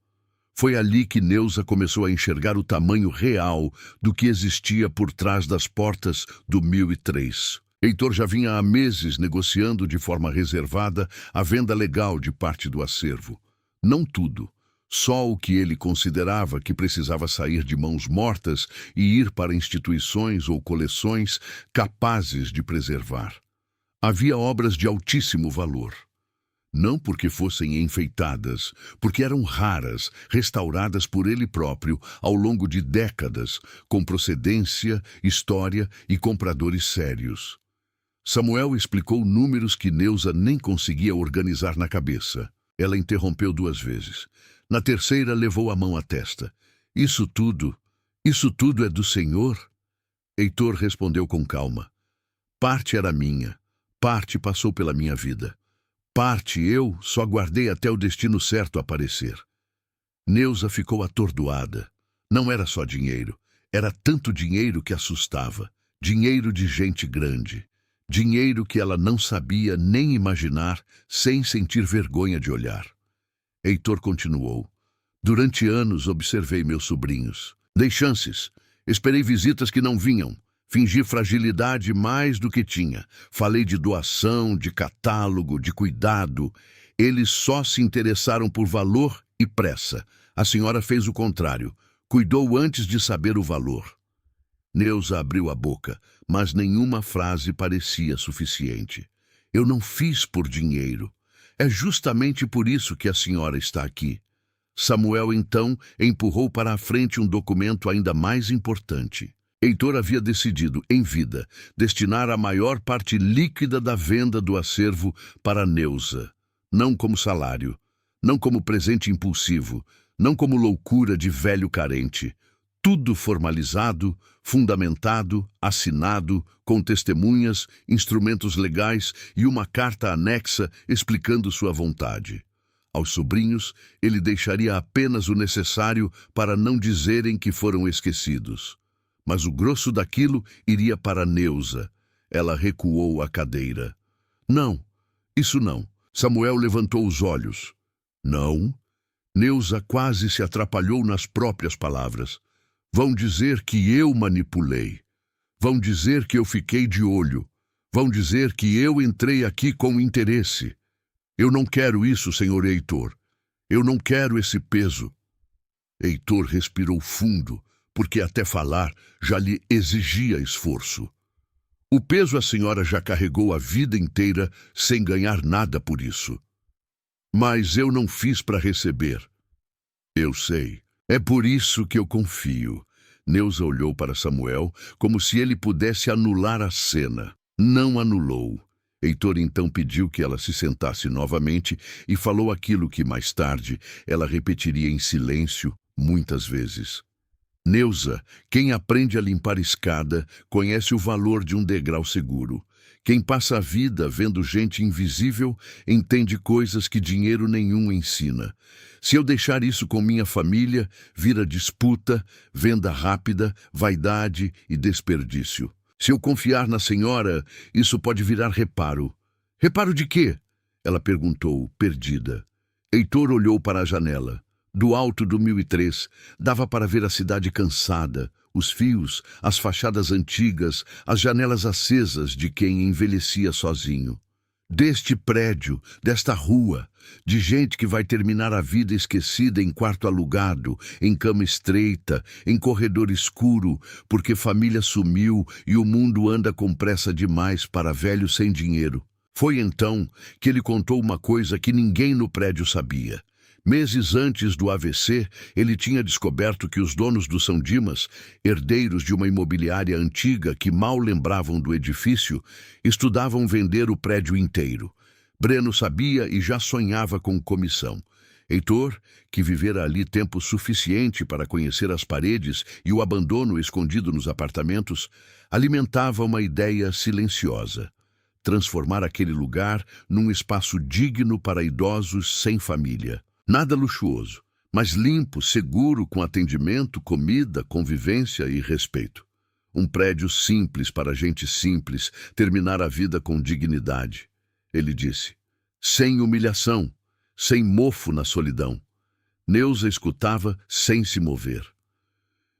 Foi ali que Neuza começou a enxergar o tamanho real do que existia por trás das portas do 1003. Heitor já vinha há meses negociando de forma reservada a venda legal de parte do acervo. Não tudo, só o que ele considerava que precisava sair de mãos mortas e ir para instituições ou coleções capazes de preservar. Havia obras de altíssimo valor. Não porque fossem enfeitadas, porque eram raras, restauradas por ele próprio ao longo de décadas, com procedência, história e compradores sérios. Samuel explicou números que Neuza nem conseguia organizar na cabeça. Ela interrompeu 2 vezes. Na terceira, levou a mão à testa. Isso tudo é do senhor?" Heitor respondeu com calma. "Parte era minha, parte passou pela minha vida. Parte eu só guardei até o destino certo aparecer." Neuza ficou atordoada. Não era só dinheiro. Era tanto dinheiro que assustava. Dinheiro de gente grande. Dinheiro que ela não sabia nem imaginar, sem sentir vergonha de olhar. Heitor continuou. "Durante anos observei meus sobrinhos. Dei chances. Esperei visitas que não vinham. Fingi fragilidade mais do que tinha. Falei de doação, de catálogo, de cuidado. Eles só se interessaram por valor e pressa. A senhora fez o contrário. Cuidou antes de saber o valor." Neuza abriu a boca, mas nenhuma frase parecia suficiente. "Eu não fiz por dinheiro. É justamente por isso que a senhora está aqui." Samuel, então, empurrou para a frente um documento ainda mais importante. Heitor havia decidido, em vida, destinar a maior parte líquida da venda do acervo para Neuza. não como salário, não como presente impulsivo, não como loucura de velho carente. Tudo formalizado, fundamentado, assinado, com testemunhas, instrumentos legais e uma carta anexa explicando sua vontade. Aos sobrinhos, ele deixaria apenas o necessário para não dizerem que foram esquecidos. Mas o grosso daquilo iria para Neuza. Ela recuou a cadeira. Não, isso não. Samuel levantou os olhos. Não. Neuza quase se atrapalhou nas próprias palavras. Vão dizer que eu manipulei. Vão dizer que eu fiquei de olho. Vão dizer que eu entrei aqui com interesse. Eu não quero isso, senhor Heitor. Eu não quero esse peso. Heitor respirou fundo, porque até falar já lhe exigia esforço. O peso a senhora já carregou a vida inteira sem ganhar nada por isso. Mas eu não fiz para receber. Eu sei. É por isso que eu confio. Neuza olhou para Samuel como se ele pudesse anular a cena. Não anulou. Heitor então pediu que ela se sentasse novamente e falou aquilo que mais tarde ela repetiria em silêncio muitas vezes. Neuza, quem aprende a limpar escada, conhece o valor de um degrau seguro. Quem passa a vida vendo gente invisível, entende coisas que dinheiro nenhum ensina. Se eu deixar isso com minha família, vira disputa, venda rápida, vaidade e desperdício. Se eu confiar na senhora, isso pode virar reparo. Reparo de quê? Ela perguntou, perdida. Heitor olhou para a janela. Do alto do 1003, dava para ver a cidade cansada, os fios, as fachadas antigas, as janelas acesas de quem envelhecia sozinho. Deste prédio, desta rua, de gente que vai terminar a vida esquecida em quarto alugado, em cama estreita, em corredor escuro, porque família sumiu e o mundo anda com pressa demais para velho sem dinheiro. Foi então que ele contou uma coisa que ninguém no prédio sabia. Meses antes do AVC, ele tinha descoberto que os donos do São Dimas, herdeiros de uma imobiliária antiga que mal lembravam do edifício, estudavam vender o prédio inteiro. Breno sabia e já sonhava com comissão. Heitor, que vivera ali tempo suficiente para conhecer as paredes e o abandono escondido nos apartamentos, alimentava uma ideia silenciosa: transformar aquele lugar num espaço digno para idosos sem família. Nada luxuoso, mas limpo, seguro, com atendimento, comida, convivência e respeito. Um prédio simples para gente simples, terminar a vida com dignidade. Ele disse, sem humilhação, sem mofo na solidão. Neuza escutava sem se mover.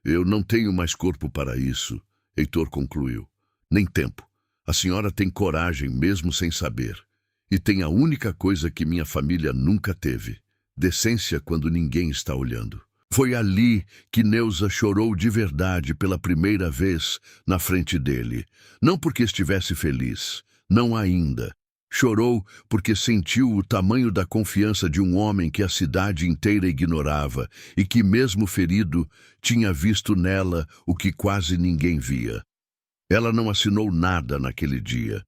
Eu não tenho mais corpo para isso, Heitor concluiu. Nem tempo. A senhora tem coragem mesmo sem saber. E tem a única coisa que minha família nunca teve. Decência quando ninguém está olhando. Foi ali que Neuza chorou de verdade pela primeira vez na frente dele. Não porque estivesse feliz, não ainda. Chorou porque sentiu o tamanho da confiança de um homem que a cidade inteira ignorava e que, mesmo ferido, tinha visto nela o que quase ninguém via. Ela não assinou nada naquele dia.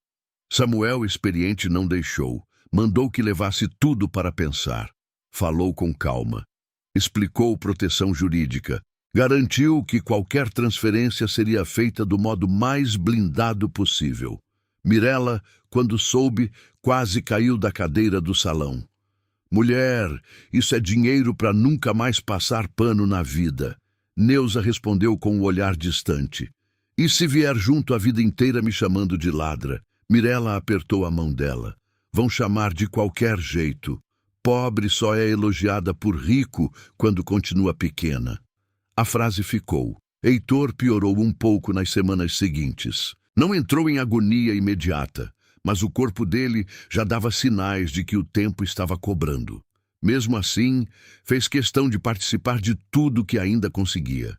Samuel, experiente, não deixou. Mandou que levasse tudo para pensar. Falou com calma. Explicou proteção jurídica. Garantiu que qualquer transferência seria feita do modo mais blindado possível. Mirela, quando soube, quase caiu da cadeira do salão. Mulher, isso é dinheiro para nunca mais passar pano na vida. Neuza respondeu com um olhar distante. E se vier junto a vida inteira me chamando de ladra? Mirela apertou a mão dela. Vão chamar de qualquer jeito. Pobre só é elogiada por rico quando continua pequena. A frase ficou. Heitor piorou um pouco nas semanas seguintes. Não entrou em agonia imediata, mas o corpo dele já dava sinais de que o tempo estava cobrando. Mesmo assim, fez questão de participar de tudo que ainda conseguia.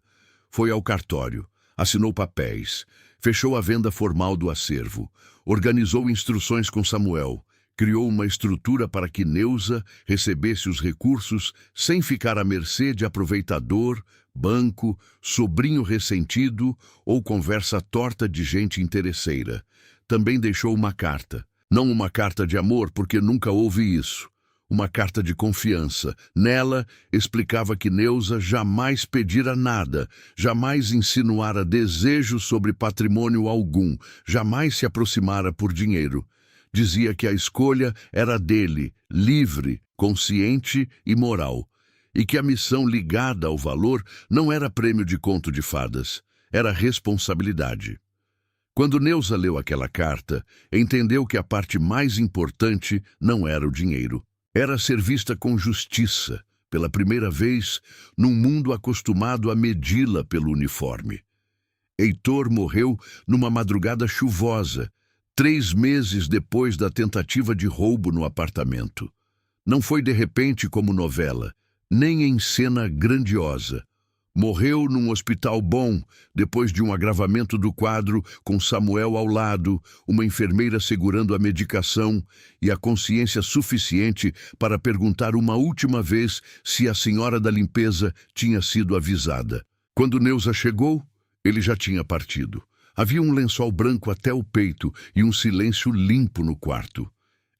Foi ao cartório, assinou papéis, fechou a venda formal do acervo, organizou instruções com Samuel, criou uma estrutura para que Neuza recebesse os recursos sem ficar à mercê de aproveitador, banco, sobrinho ressentido ou conversa torta de gente interesseira. Também deixou uma carta. Não uma carta de amor, porque nunca houve isso, uma carta de confiança. Nela, explicava que Neuza jamais pedira nada, jamais insinuara desejo sobre patrimônio algum, jamais se aproximara por dinheiro. Dizia que a escolha era dele, livre, consciente e moral, e que a missão ligada ao valor não era prêmio de conto de fadas, era responsabilidade. Quando Neuza leu aquela carta, entendeu que a parte mais importante não era o dinheiro. Era ser vista com justiça, pela primeira vez, num mundo acostumado a medi-la pelo uniforme. Heitor morreu numa madrugada chuvosa, 3 meses depois da tentativa de roubo no apartamento. Não foi de repente como novela, nem em cena grandiosa. Morreu num hospital bom, depois de um agravamento do quadro, com Samuel ao lado, uma enfermeira segurando a medicação e a consciência suficiente para perguntar uma última vez se a senhora da limpeza tinha sido avisada. Quando Neuza chegou, ele já tinha partido. Havia um lençol branco até o peito e um silêncio limpo no quarto.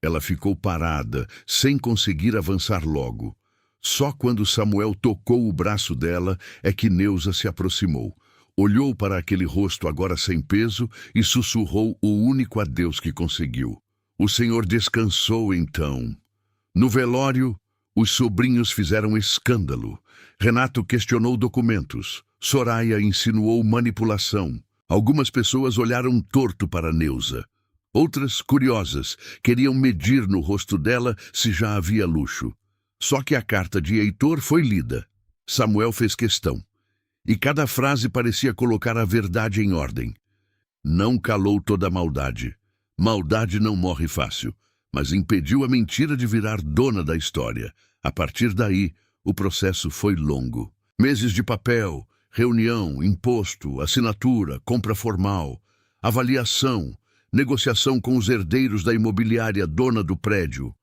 Ela ficou parada, sem conseguir avançar logo. Só quando Samuel tocou o braço dela é que Neuza se aproximou. Olhou para aquele rosto agora sem peso e sussurrou o único adeus que conseguiu. O senhor descansou então. No velório, os sobrinhos fizeram escândalo. Renato questionou documentos. Soraya insinuou manipulação. Algumas pessoas olharam torto para Neuza. Outras, curiosas, queriam medir no rosto dela se já havia luxo. Só que a carta de Heitor foi lida. Samuel fez questão. E cada frase parecia colocar a verdade em ordem. Não calou toda a maldade. Maldade não morre fácil, mas impediu a mentira de virar dona da história. A partir daí, o processo foi longo. Meses de papel, reunião, imposto, assinatura, compra formal, avaliação, negociação com os herdeiros da imobiliária dona do prédio,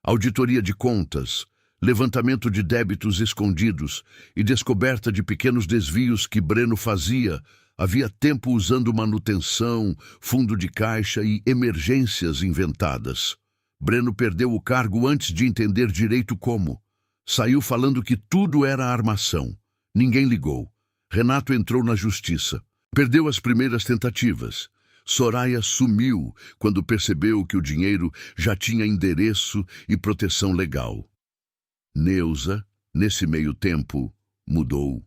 auditoria de contas, levantamento de débitos escondidos e descoberta de pequenos desvios que Breno fazia. Havia tempo usando manutenção, fundo de caixa e emergências inventadas. Breno perdeu o cargo antes de entender direito como. Saiu falando que tudo era armação. Ninguém ligou. Renato entrou na justiça. Perdeu as primeiras tentativas. Soraya sumiu quando percebeu que o dinheiro já tinha endereço e proteção legal. Neuza, nesse meio tempo, mudou.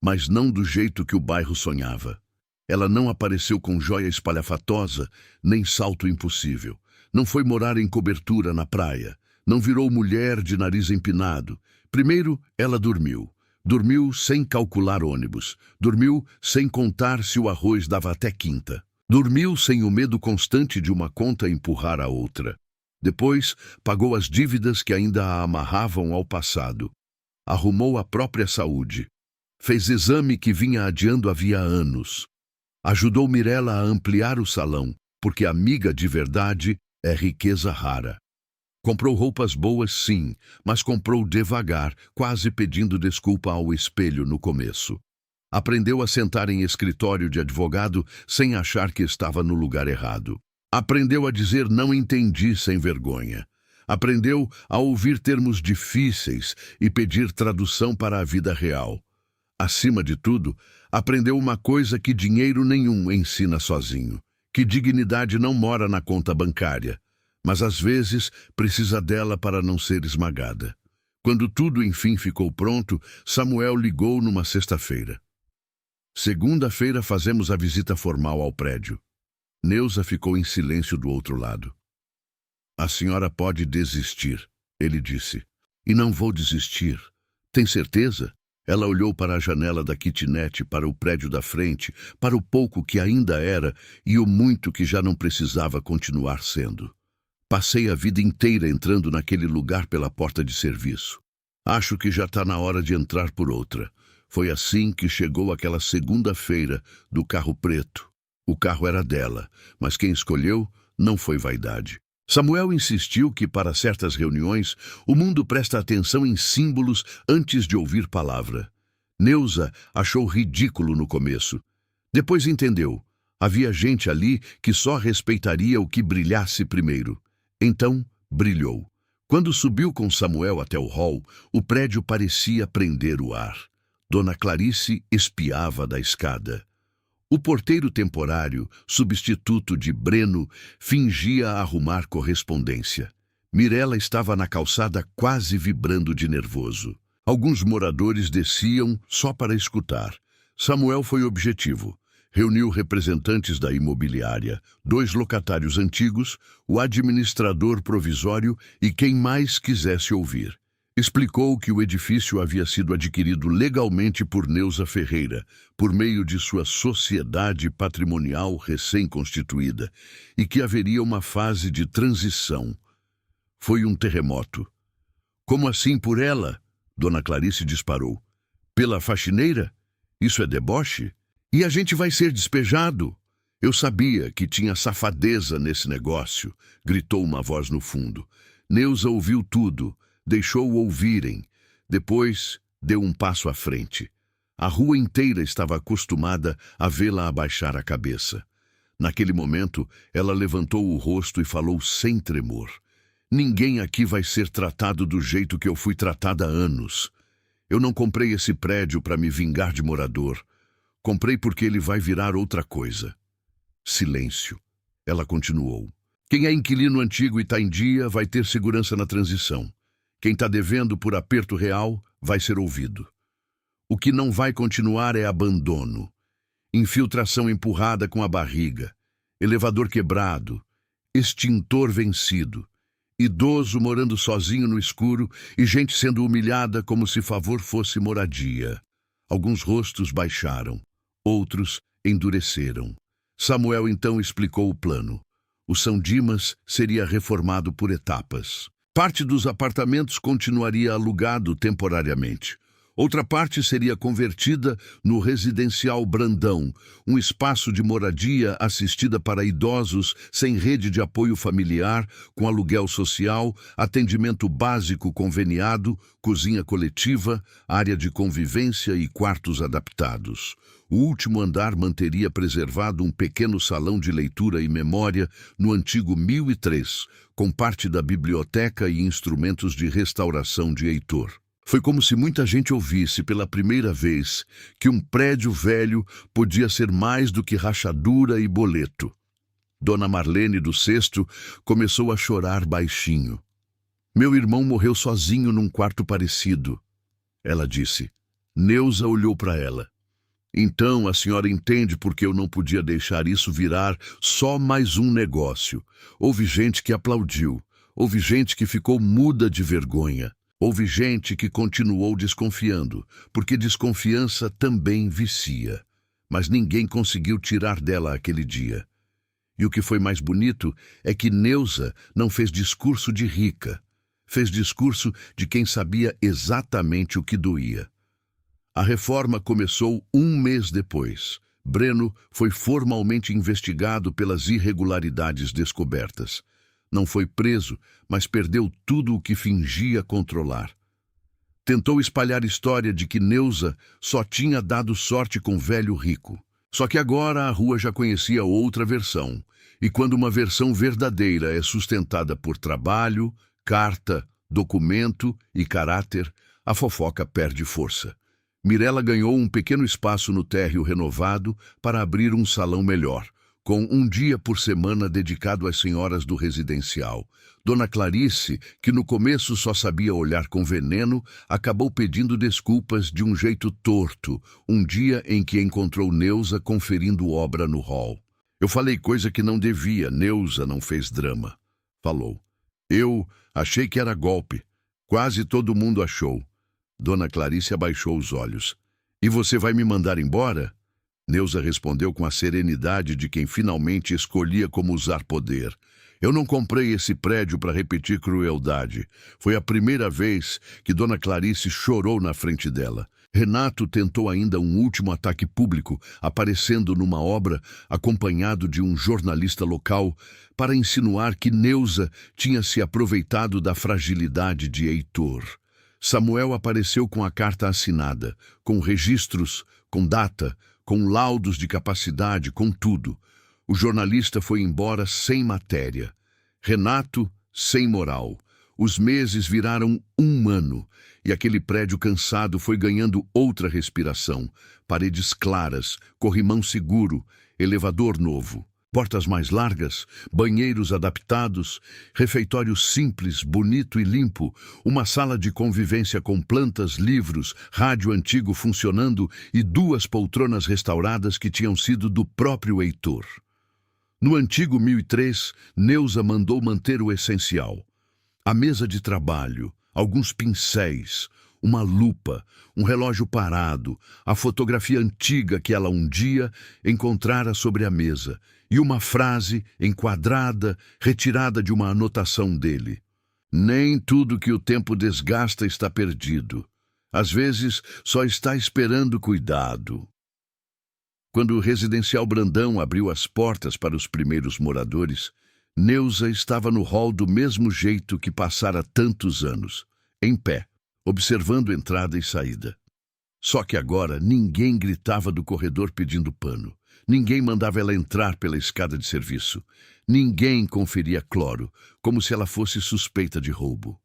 Mas não do jeito que o bairro sonhava. Ela não apareceu com joia espalhafatosa, nem salto impossível. Não foi morar em cobertura na praia. Não virou mulher de nariz empinado. Primeiro, ela dormiu. Dormiu sem calcular ônibus. Dormiu sem contar se o arroz dava até quinta. Dormiu sem o medo constante de uma conta empurrar a outra. Depois, pagou as dívidas que ainda a amarravam ao passado. Arrumou a própria saúde. Fez exame que vinha adiando havia anos. Ajudou Mirella a ampliar o salão, porque amiga de verdade é riqueza rara. Comprou roupas boas, sim, mas comprou devagar, quase pedindo desculpa ao espelho no começo. Aprendeu a sentar em escritório de advogado sem achar que estava no lugar errado. Aprendeu a dizer não entendi sem vergonha. Aprendeu a ouvir termos difíceis e pedir tradução para a vida real. Acima de tudo, aprendeu uma coisa que dinheiro nenhum ensina sozinho, que dignidade não mora na conta bancária, mas às vezes precisa dela para não ser esmagada. Quando tudo enfim ficou pronto, Samuel ligou numa sexta-feira. Segunda-feira fazemos a visita formal ao prédio. Neuza ficou em silêncio do outro lado. A senhora pode desistir, ele disse. E não vou desistir. Tem certeza? Ela olhou para a janela da kitnet, para o prédio da frente, para o pouco que ainda era e o muito que já não precisava continuar sendo. Passei a vida inteira entrando naquele lugar pela porta de serviço. Acho que já está na hora de entrar por outra. Foi assim que chegou aquela segunda-feira do carro preto. O carro era dela, mas quem escolheu não foi vaidade. Samuel insistiu que, para certas reuniões, o mundo presta atenção em símbolos antes de ouvir palavra. Neuza achou ridículo no começo. Depois entendeu. Havia gente ali que só respeitaria o que brilhasse primeiro. Então, Brilhou. Quando subiu com Samuel até o hall, o prédio parecia prender o ar. Dona Clarice espiava da escada. O porteiro temporário, substituto de Breno, fingia arrumar correspondência. Mirela estava na calçada quase vibrando de nervoso. Alguns moradores desciam só para escutar. Samuel foi objetivo. Reuniu representantes da imobiliária, 2 locatários antigos, o administrador provisório e quem mais quisesse ouvir. Explicou que o edifício havia sido adquirido legalmente por Neuza Ferreira, por meio de sua sociedade patrimonial recém-constituída, e que haveria uma fase de transição. Foi um terremoto. Como assim por ela? Dona Clarice disparou. Pela faxineira? Isso é deboche? E a gente vai ser despejado? Eu sabia que tinha safadeza nesse negócio, gritou uma voz no fundo. Neuza ouviu tudo. Deixou-o ouvirem. Depois, deu um passo à frente. A rua inteira estava acostumada a vê-la abaixar a cabeça. Naquele momento, ela levantou o rosto e falou sem tremor. Ninguém aqui vai ser tratado do jeito que eu fui tratada há anos. Eu não comprei esse prédio para me vingar de morador. Comprei porque ele vai virar outra coisa. Silêncio. Ela continuou. Quem é inquilino antigo e está em dia vai ter segurança na transição. Quem está devendo por aperto real vai ser ouvido. O que não vai continuar é abandono. Infiltração empurrada com a barriga. Elevador quebrado. Extintor vencido. Idoso morando sozinho no escuro e gente sendo humilhada como se favor fosse moradia. Alguns rostos baixaram. Outros endureceram. Samuel então explicou o plano. O São Dimas seria reformado por etapas. Parte dos apartamentos continuaria alugado temporariamente. Outra parte seria convertida no Residencial Brandão, um espaço de moradia assistida para idosos sem rede de apoio familiar, com aluguel social, atendimento básico conveniado, cozinha coletiva, área de convivência e quartos adaptados. O último andar manteria preservado um pequeno salão de leitura e memória no antigo 1003, com parte da biblioteca e instrumentos de restauração de Heitor. Foi como se muita gente ouvisse pela primeira vez que um prédio velho podia ser mais do que rachadura e boleto. Dona Marlene do Sexto começou a chorar baixinho. Meu irmão morreu sozinho num quarto parecido, ela disse. Neuza olhou para ela. Então a senhora entende por que eu não podia deixar isso virar só mais um negócio. Houve gente que aplaudiu, houve gente que ficou muda de vergonha. Houve gente que continuou desconfiando, porque desconfiança também vicia. Mas ninguém conseguiu tirar dela aquele dia. E o que foi mais bonito é que Neuza não fez discurso de rica. Fez discurso de quem sabia exatamente o que doía. A reforma começou 1 mês depois. Breno foi formalmente investigado pelas irregularidades descobertas. Não foi preso, mas perdeu tudo o que fingia controlar. Tentou espalhar a história de que Neuza só tinha dado sorte com velho rico. Só que agora a rua já conhecia outra versão. E quando uma versão verdadeira é sustentada por trabalho, carta, documento e caráter, a fofoca perde força. Mirela ganhou um pequeno espaço no térreo renovado para abrir um salão melhor, com um dia por semana dedicado às senhoras do residencial. Dona Clarice, que no começo só sabia olhar com veneno, acabou pedindo desculpas de um jeito torto, um dia em que encontrou Neuza conferindo obra no hall. Eu falei coisa que não devia, Neuza não fez drama. Falou. Eu achei que era golpe. Quase todo mundo achou. Dona Clarice abaixou os olhos. E você vai me mandar embora? Neuza respondeu com a serenidade de quem finalmente escolhia como usar poder. Eu não comprei esse prédio para repetir crueldade. Foi a primeira vez que Dona Clarice chorou na frente dela. Renato tentou ainda um último ataque público, aparecendo numa obra, acompanhado de um jornalista local, para insinuar que Neuza tinha se aproveitado da fragilidade de Heitor. Samuel apareceu com a carta assinada, com registros, com data, com laudos de capacidade, com tudo. O jornalista foi embora sem matéria. Renato, sem moral. Os meses viraram um ano, e aquele prédio cansado foi ganhando outra respiração. Paredes claras, corrimão seguro, elevador novo. Portas mais largas, banheiros adaptados, refeitório simples, bonito e limpo, uma sala de convivência com plantas, livros, rádio antigo funcionando e 2 poltronas restauradas que tinham sido do próprio Heitor. No antigo 1003, Neuza mandou manter o essencial. A mesa de trabalho, alguns pincéis, uma lupa, um relógio parado, a fotografia antiga que ela um dia encontrara sobre a mesa e uma frase enquadrada, retirada de uma anotação dele. Nem tudo que o tempo desgasta está perdido. Às vezes, só está esperando cuidado. Quando o Residencial Brandão abriu as portas para os primeiros moradores, Neuza estava no hall do mesmo jeito que passara tantos anos, em pé, observando entrada e saída. Só que agora ninguém gritava do corredor pedindo pano. Ninguém mandava ela entrar pela escada de serviço. Ninguém conferia cloro, como se ela fosse suspeita de roubo.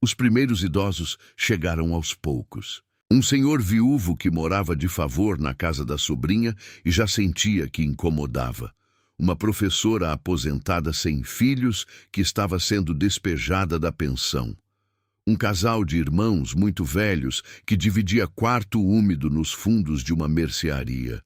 Os primeiros idosos chegaram aos poucos. Um senhor viúvo que morava de favor na casa da sobrinha e já sentia que incomodava. Uma professora aposentada sem filhos que estava sendo despejada da pensão. Um casal de irmãos muito velhos que dividia quarto úmido nos fundos de uma mercearia.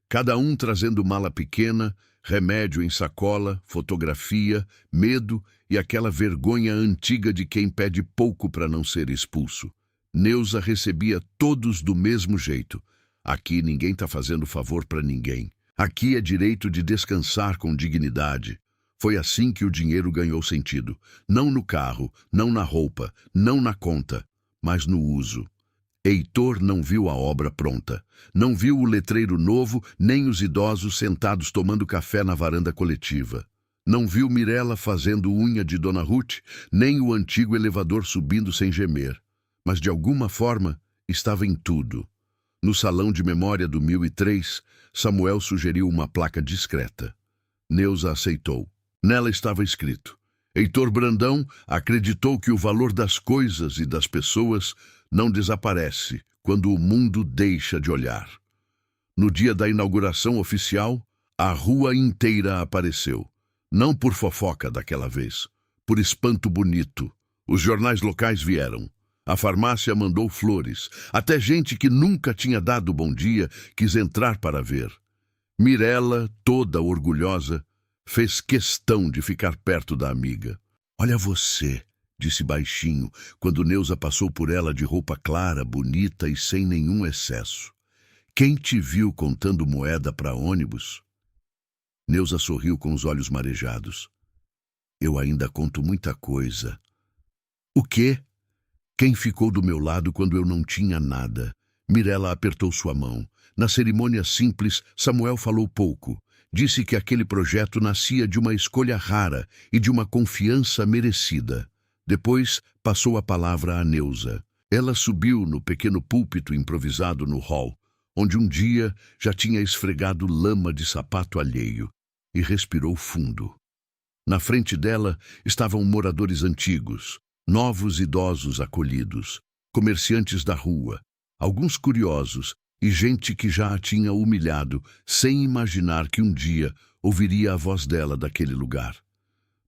Cada um trazendo mala pequena, remédio em sacola, fotografia, medo e aquela vergonha antiga de quem pede pouco para não ser expulso. Neuza recebia todos do mesmo jeito. Aqui ninguém está fazendo favor para ninguém. Aqui é direito de descansar com dignidade. Foi assim que o dinheiro ganhou sentido. Não no carro, não na roupa, não na conta, mas no uso. Heitor não viu a obra pronta. Não viu o letreiro novo, nem os idosos sentados tomando café na varanda coletiva. Não viu Mirella fazendo unha de Dona Ruth, nem o antigo elevador subindo sem gemer. Mas de alguma forma estava em tudo. No salão de memória do 1003, Samuel sugeriu uma placa discreta. Neuza aceitou. Nela estava escrito: Heitor Brandão acreditou que o valor das coisas e das pessoas não desaparece quando o mundo deixa de olhar. No dia da inauguração oficial, a rua inteira apareceu. Não por fofoca daquela vez, por espanto bonito. Os jornais locais vieram. A farmácia mandou flores. Até gente que nunca tinha dado bom dia quis entrar para ver. Mirella, toda orgulhosa, fez questão de ficar perto da amiga. Olha você, disse baixinho, quando Neuza passou por ela de roupa clara, bonita e sem nenhum excesso. Quem te viu contando moeda para ônibus? Neuza sorriu com os olhos marejados. Eu ainda conto muita coisa. O quê? Quem ficou do meu lado quando eu não tinha nada? Mirella apertou sua mão. Na cerimônia simples, Samuel falou pouco. Disse que aquele projeto nascia de uma escolha rara e de uma confiança merecida. Depois, passou a palavra a Neuza. Ela subiu no pequeno púlpito improvisado no hall, onde um dia já tinha esfregado lama de sapato alheio, e respirou fundo. Na frente dela estavam moradores antigos, novos idosos acolhidos, comerciantes da rua, alguns curiosos e gente que já a tinha humilhado sem imaginar que um dia ouviria a voz dela daquele lugar.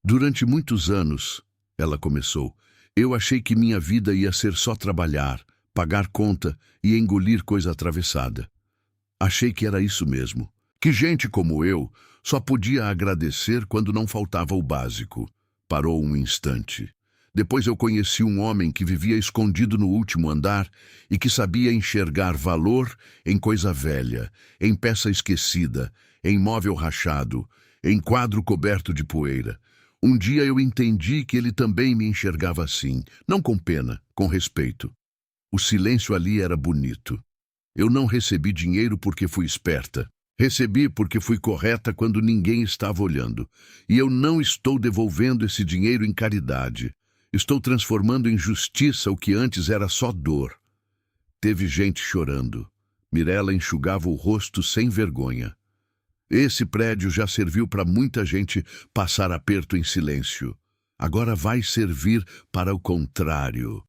Durante muitos anos, ela começou, eu achei que minha vida ia ser só trabalhar, pagar conta e engolir coisa atravessada. Achei que era isso mesmo, que gente como eu só podia agradecer quando não faltava o básico. Parou um instante. Depois eu conheci um homem que vivia escondido no último andar e que sabia enxergar valor em coisa velha, em peça esquecida, em móvel rachado, em quadro coberto de poeira. Um dia eu entendi que ele também me enxergava assim, não com pena, com respeito. O silêncio ali era bonito. Eu não recebi dinheiro porque fui esperta. Recebi porque fui correta quando ninguém estava olhando. E eu não estou devolvendo esse dinheiro em caridade. Estou transformando em justiça o que antes era só dor. Teve gente chorando. Mirella enxugava o rosto sem vergonha. Esse prédio já serviu para muita gente passar aperto em silêncio. Agora vai servir para o contrário.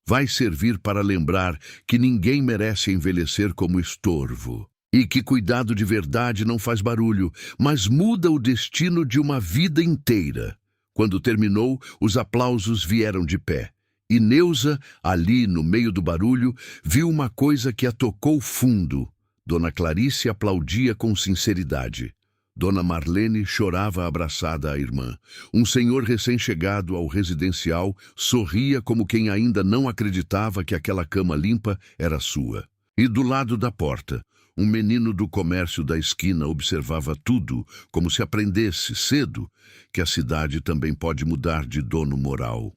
Vai servir para lembrar que ninguém merece envelhecer como estorvo. E que cuidado de verdade não faz barulho, mas muda o destino de uma vida inteira. Quando terminou, os aplausos vieram de pé. E Neuza, ali no meio do barulho, viu uma coisa que a tocou fundo. Dona Clarice aplaudia com sinceridade. Dona Marlene chorava abraçada à irmã. Um senhor recém-chegado ao residencial sorria como quem ainda não acreditava que aquela cama limpa era sua. E do lado da porta, um menino do comércio da esquina observava tudo, como se aprendesse cedo que a cidade também pode mudar de dono moral.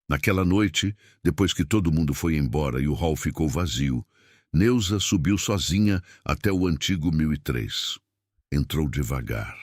Naquela noite, depois que todo mundo foi embora e o hall ficou vazio, Neuza subiu sozinha até o antigo 1003. Entrou devagar.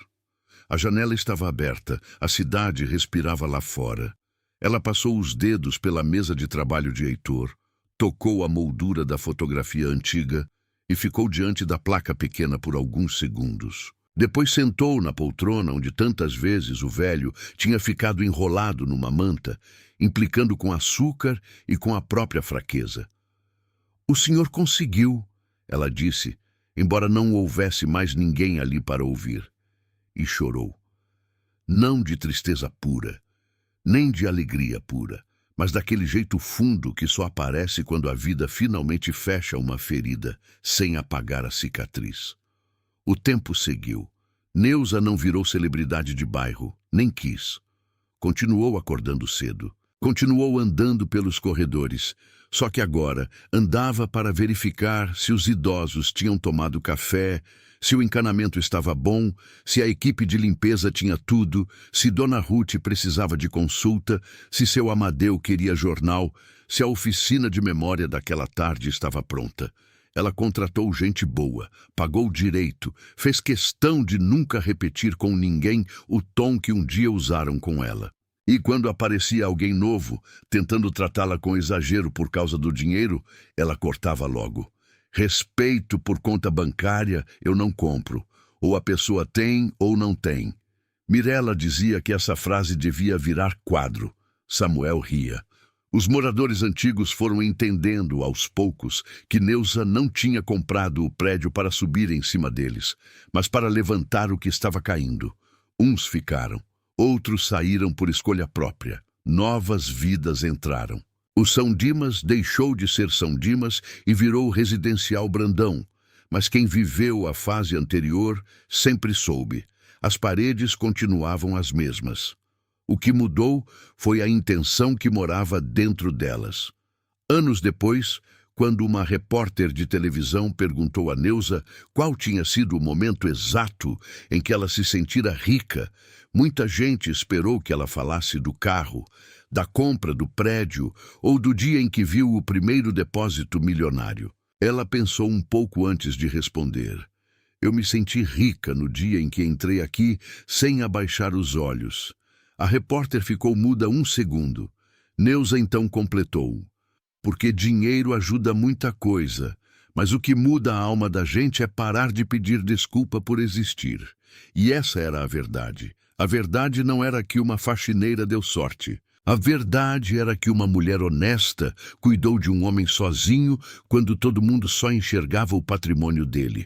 A janela estava aberta, a cidade respirava lá fora. Ela passou os dedos pela mesa de trabalho de Heitor, tocou a moldura da fotografia antiga e ficou diante da placa pequena por alguns segundos. Depois sentou na poltrona onde tantas vezes o velho tinha ficado enrolado numa manta, implicando com açúcar e com a própria fraqueza. "O senhor conseguiu", ela disse, embora não houvesse mais ninguém ali para ouvir. E chorou. Não de tristeza pura, nem de alegria pura, mas daquele jeito fundo que só aparece quando a vida finalmente fecha uma ferida, sem apagar a cicatriz. O tempo seguiu. Neuza não virou celebridade de bairro, nem quis. Continuou acordando cedo. Continuou andando pelos corredores, só que agora andava para verificar se os idosos tinham tomado café, se o encanamento estava bom, se a equipe de limpeza tinha tudo, se Dona Ruth precisava de consulta, se seu Amadeu queria jornal, se a oficina de memória daquela tarde estava pronta. Ela contratou gente boa, pagou direito, fez questão de nunca repetir com ninguém o tom que um dia usaram com ela. E quando aparecia alguém novo, tentando tratá-la com exagero por causa do dinheiro, ela cortava logo. Respeito por conta bancária eu não compro. Ou a pessoa tem ou não tem. Mirella dizia que essa frase devia virar quadro. Samuel ria. Os moradores antigos foram entendendo, aos poucos, que Neuza não tinha comprado o prédio para subir em cima deles, mas para levantar o que estava caindo. Uns ficaram. Outros saíram por escolha própria. Novas vidas entraram. O São Dimas deixou de ser São Dimas e virou Residencial Brandão. Mas quem viveu a fase anterior sempre soube. As paredes continuavam as mesmas. O que mudou foi a intenção que morava dentro delas. Anos depois, quando uma repórter de televisão perguntou a Neuza qual tinha sido o momento exato em que ela se sentira rica, muita gente esperou que ela falasse do carro, da compra do prédio ou do dia em que viu o primeiro depósito milionário. Ela pensou um pouco antes de responder. Eu me senti rica no dia em que entrei aqui sem abaixar os olhos. A repórter ficou muda um segundo. Neuza então completou. Porque dinheiro ajuda muita coisa, mas o que muda a alma da gente é parar de pedir desculpa por existir. E essa era a verdade. A verdade não era que uma faxineira deu sorte. A verdade era que uma mulher honesta cuidou de um homem sozinho quando todo mundo só enxergava o patrimônio dele.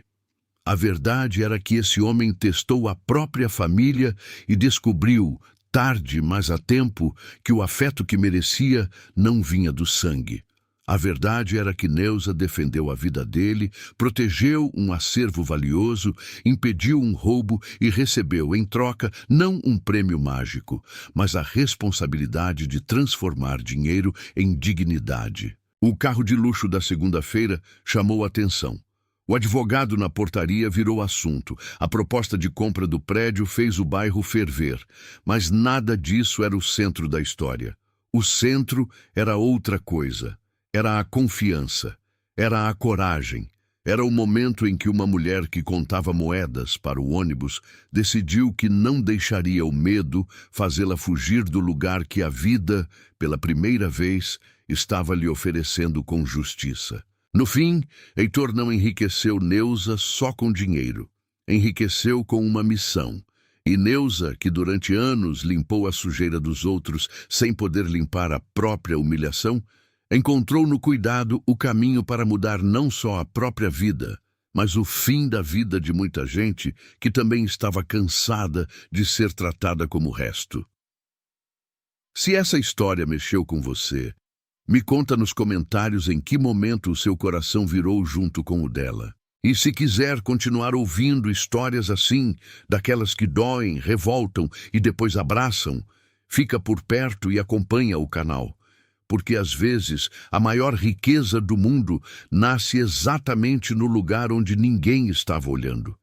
A verdade era que esse homem testou a própria família e descobriu, tarde, mas a tempo, que o afeto que merecia não vinha do sangue. A verdade era que Neuza defendeu a vida dele, protegeu um acervo valioso, impediu um roubo e recebeu, em troca, não um prêmio mágico, mas a responsabilidade de transformar dinheiro em dignidade. O carro de luxo da segunda-feira chamou a atenção. O advogado na portaria virou assunto. A proposta de compra do prédio fez o bairro ferver, mas nada disso era o centro da história. O centro era outra coisa. Era a confiança, era a coragem, era o momento em que uma mulher que contava moedas para o ônibus decidiu que não deixaria o medo fazê-la fugir do lugar que a vida, pela primeira vez, estava lhe oferecendo com justiça. No fim, Heitor não enriqueceu Neuza só com dinheiro. Enriqueceu com uma missão. E Neuza, que durante anos limpou a sujeira dos outros sem poder limpar a própria humilhação, encontrou no cuidado o caminho para mudar não só a própria vida, mas o fim da vida de muita gente que também estava cansada de ser tratada como o resto. Se essa história mexeu com você, me conta nos comentários em que momento o seu coração virou junto com o dela. E se quiser continuar ouvindo histórias assim, daquelas que doem, revoltam e depois abraçam, fica por perto e acompanha o canal. Porque às vezes a maior riqueza do mundo nasce exatamente no lugar onde ninguém estava olhando.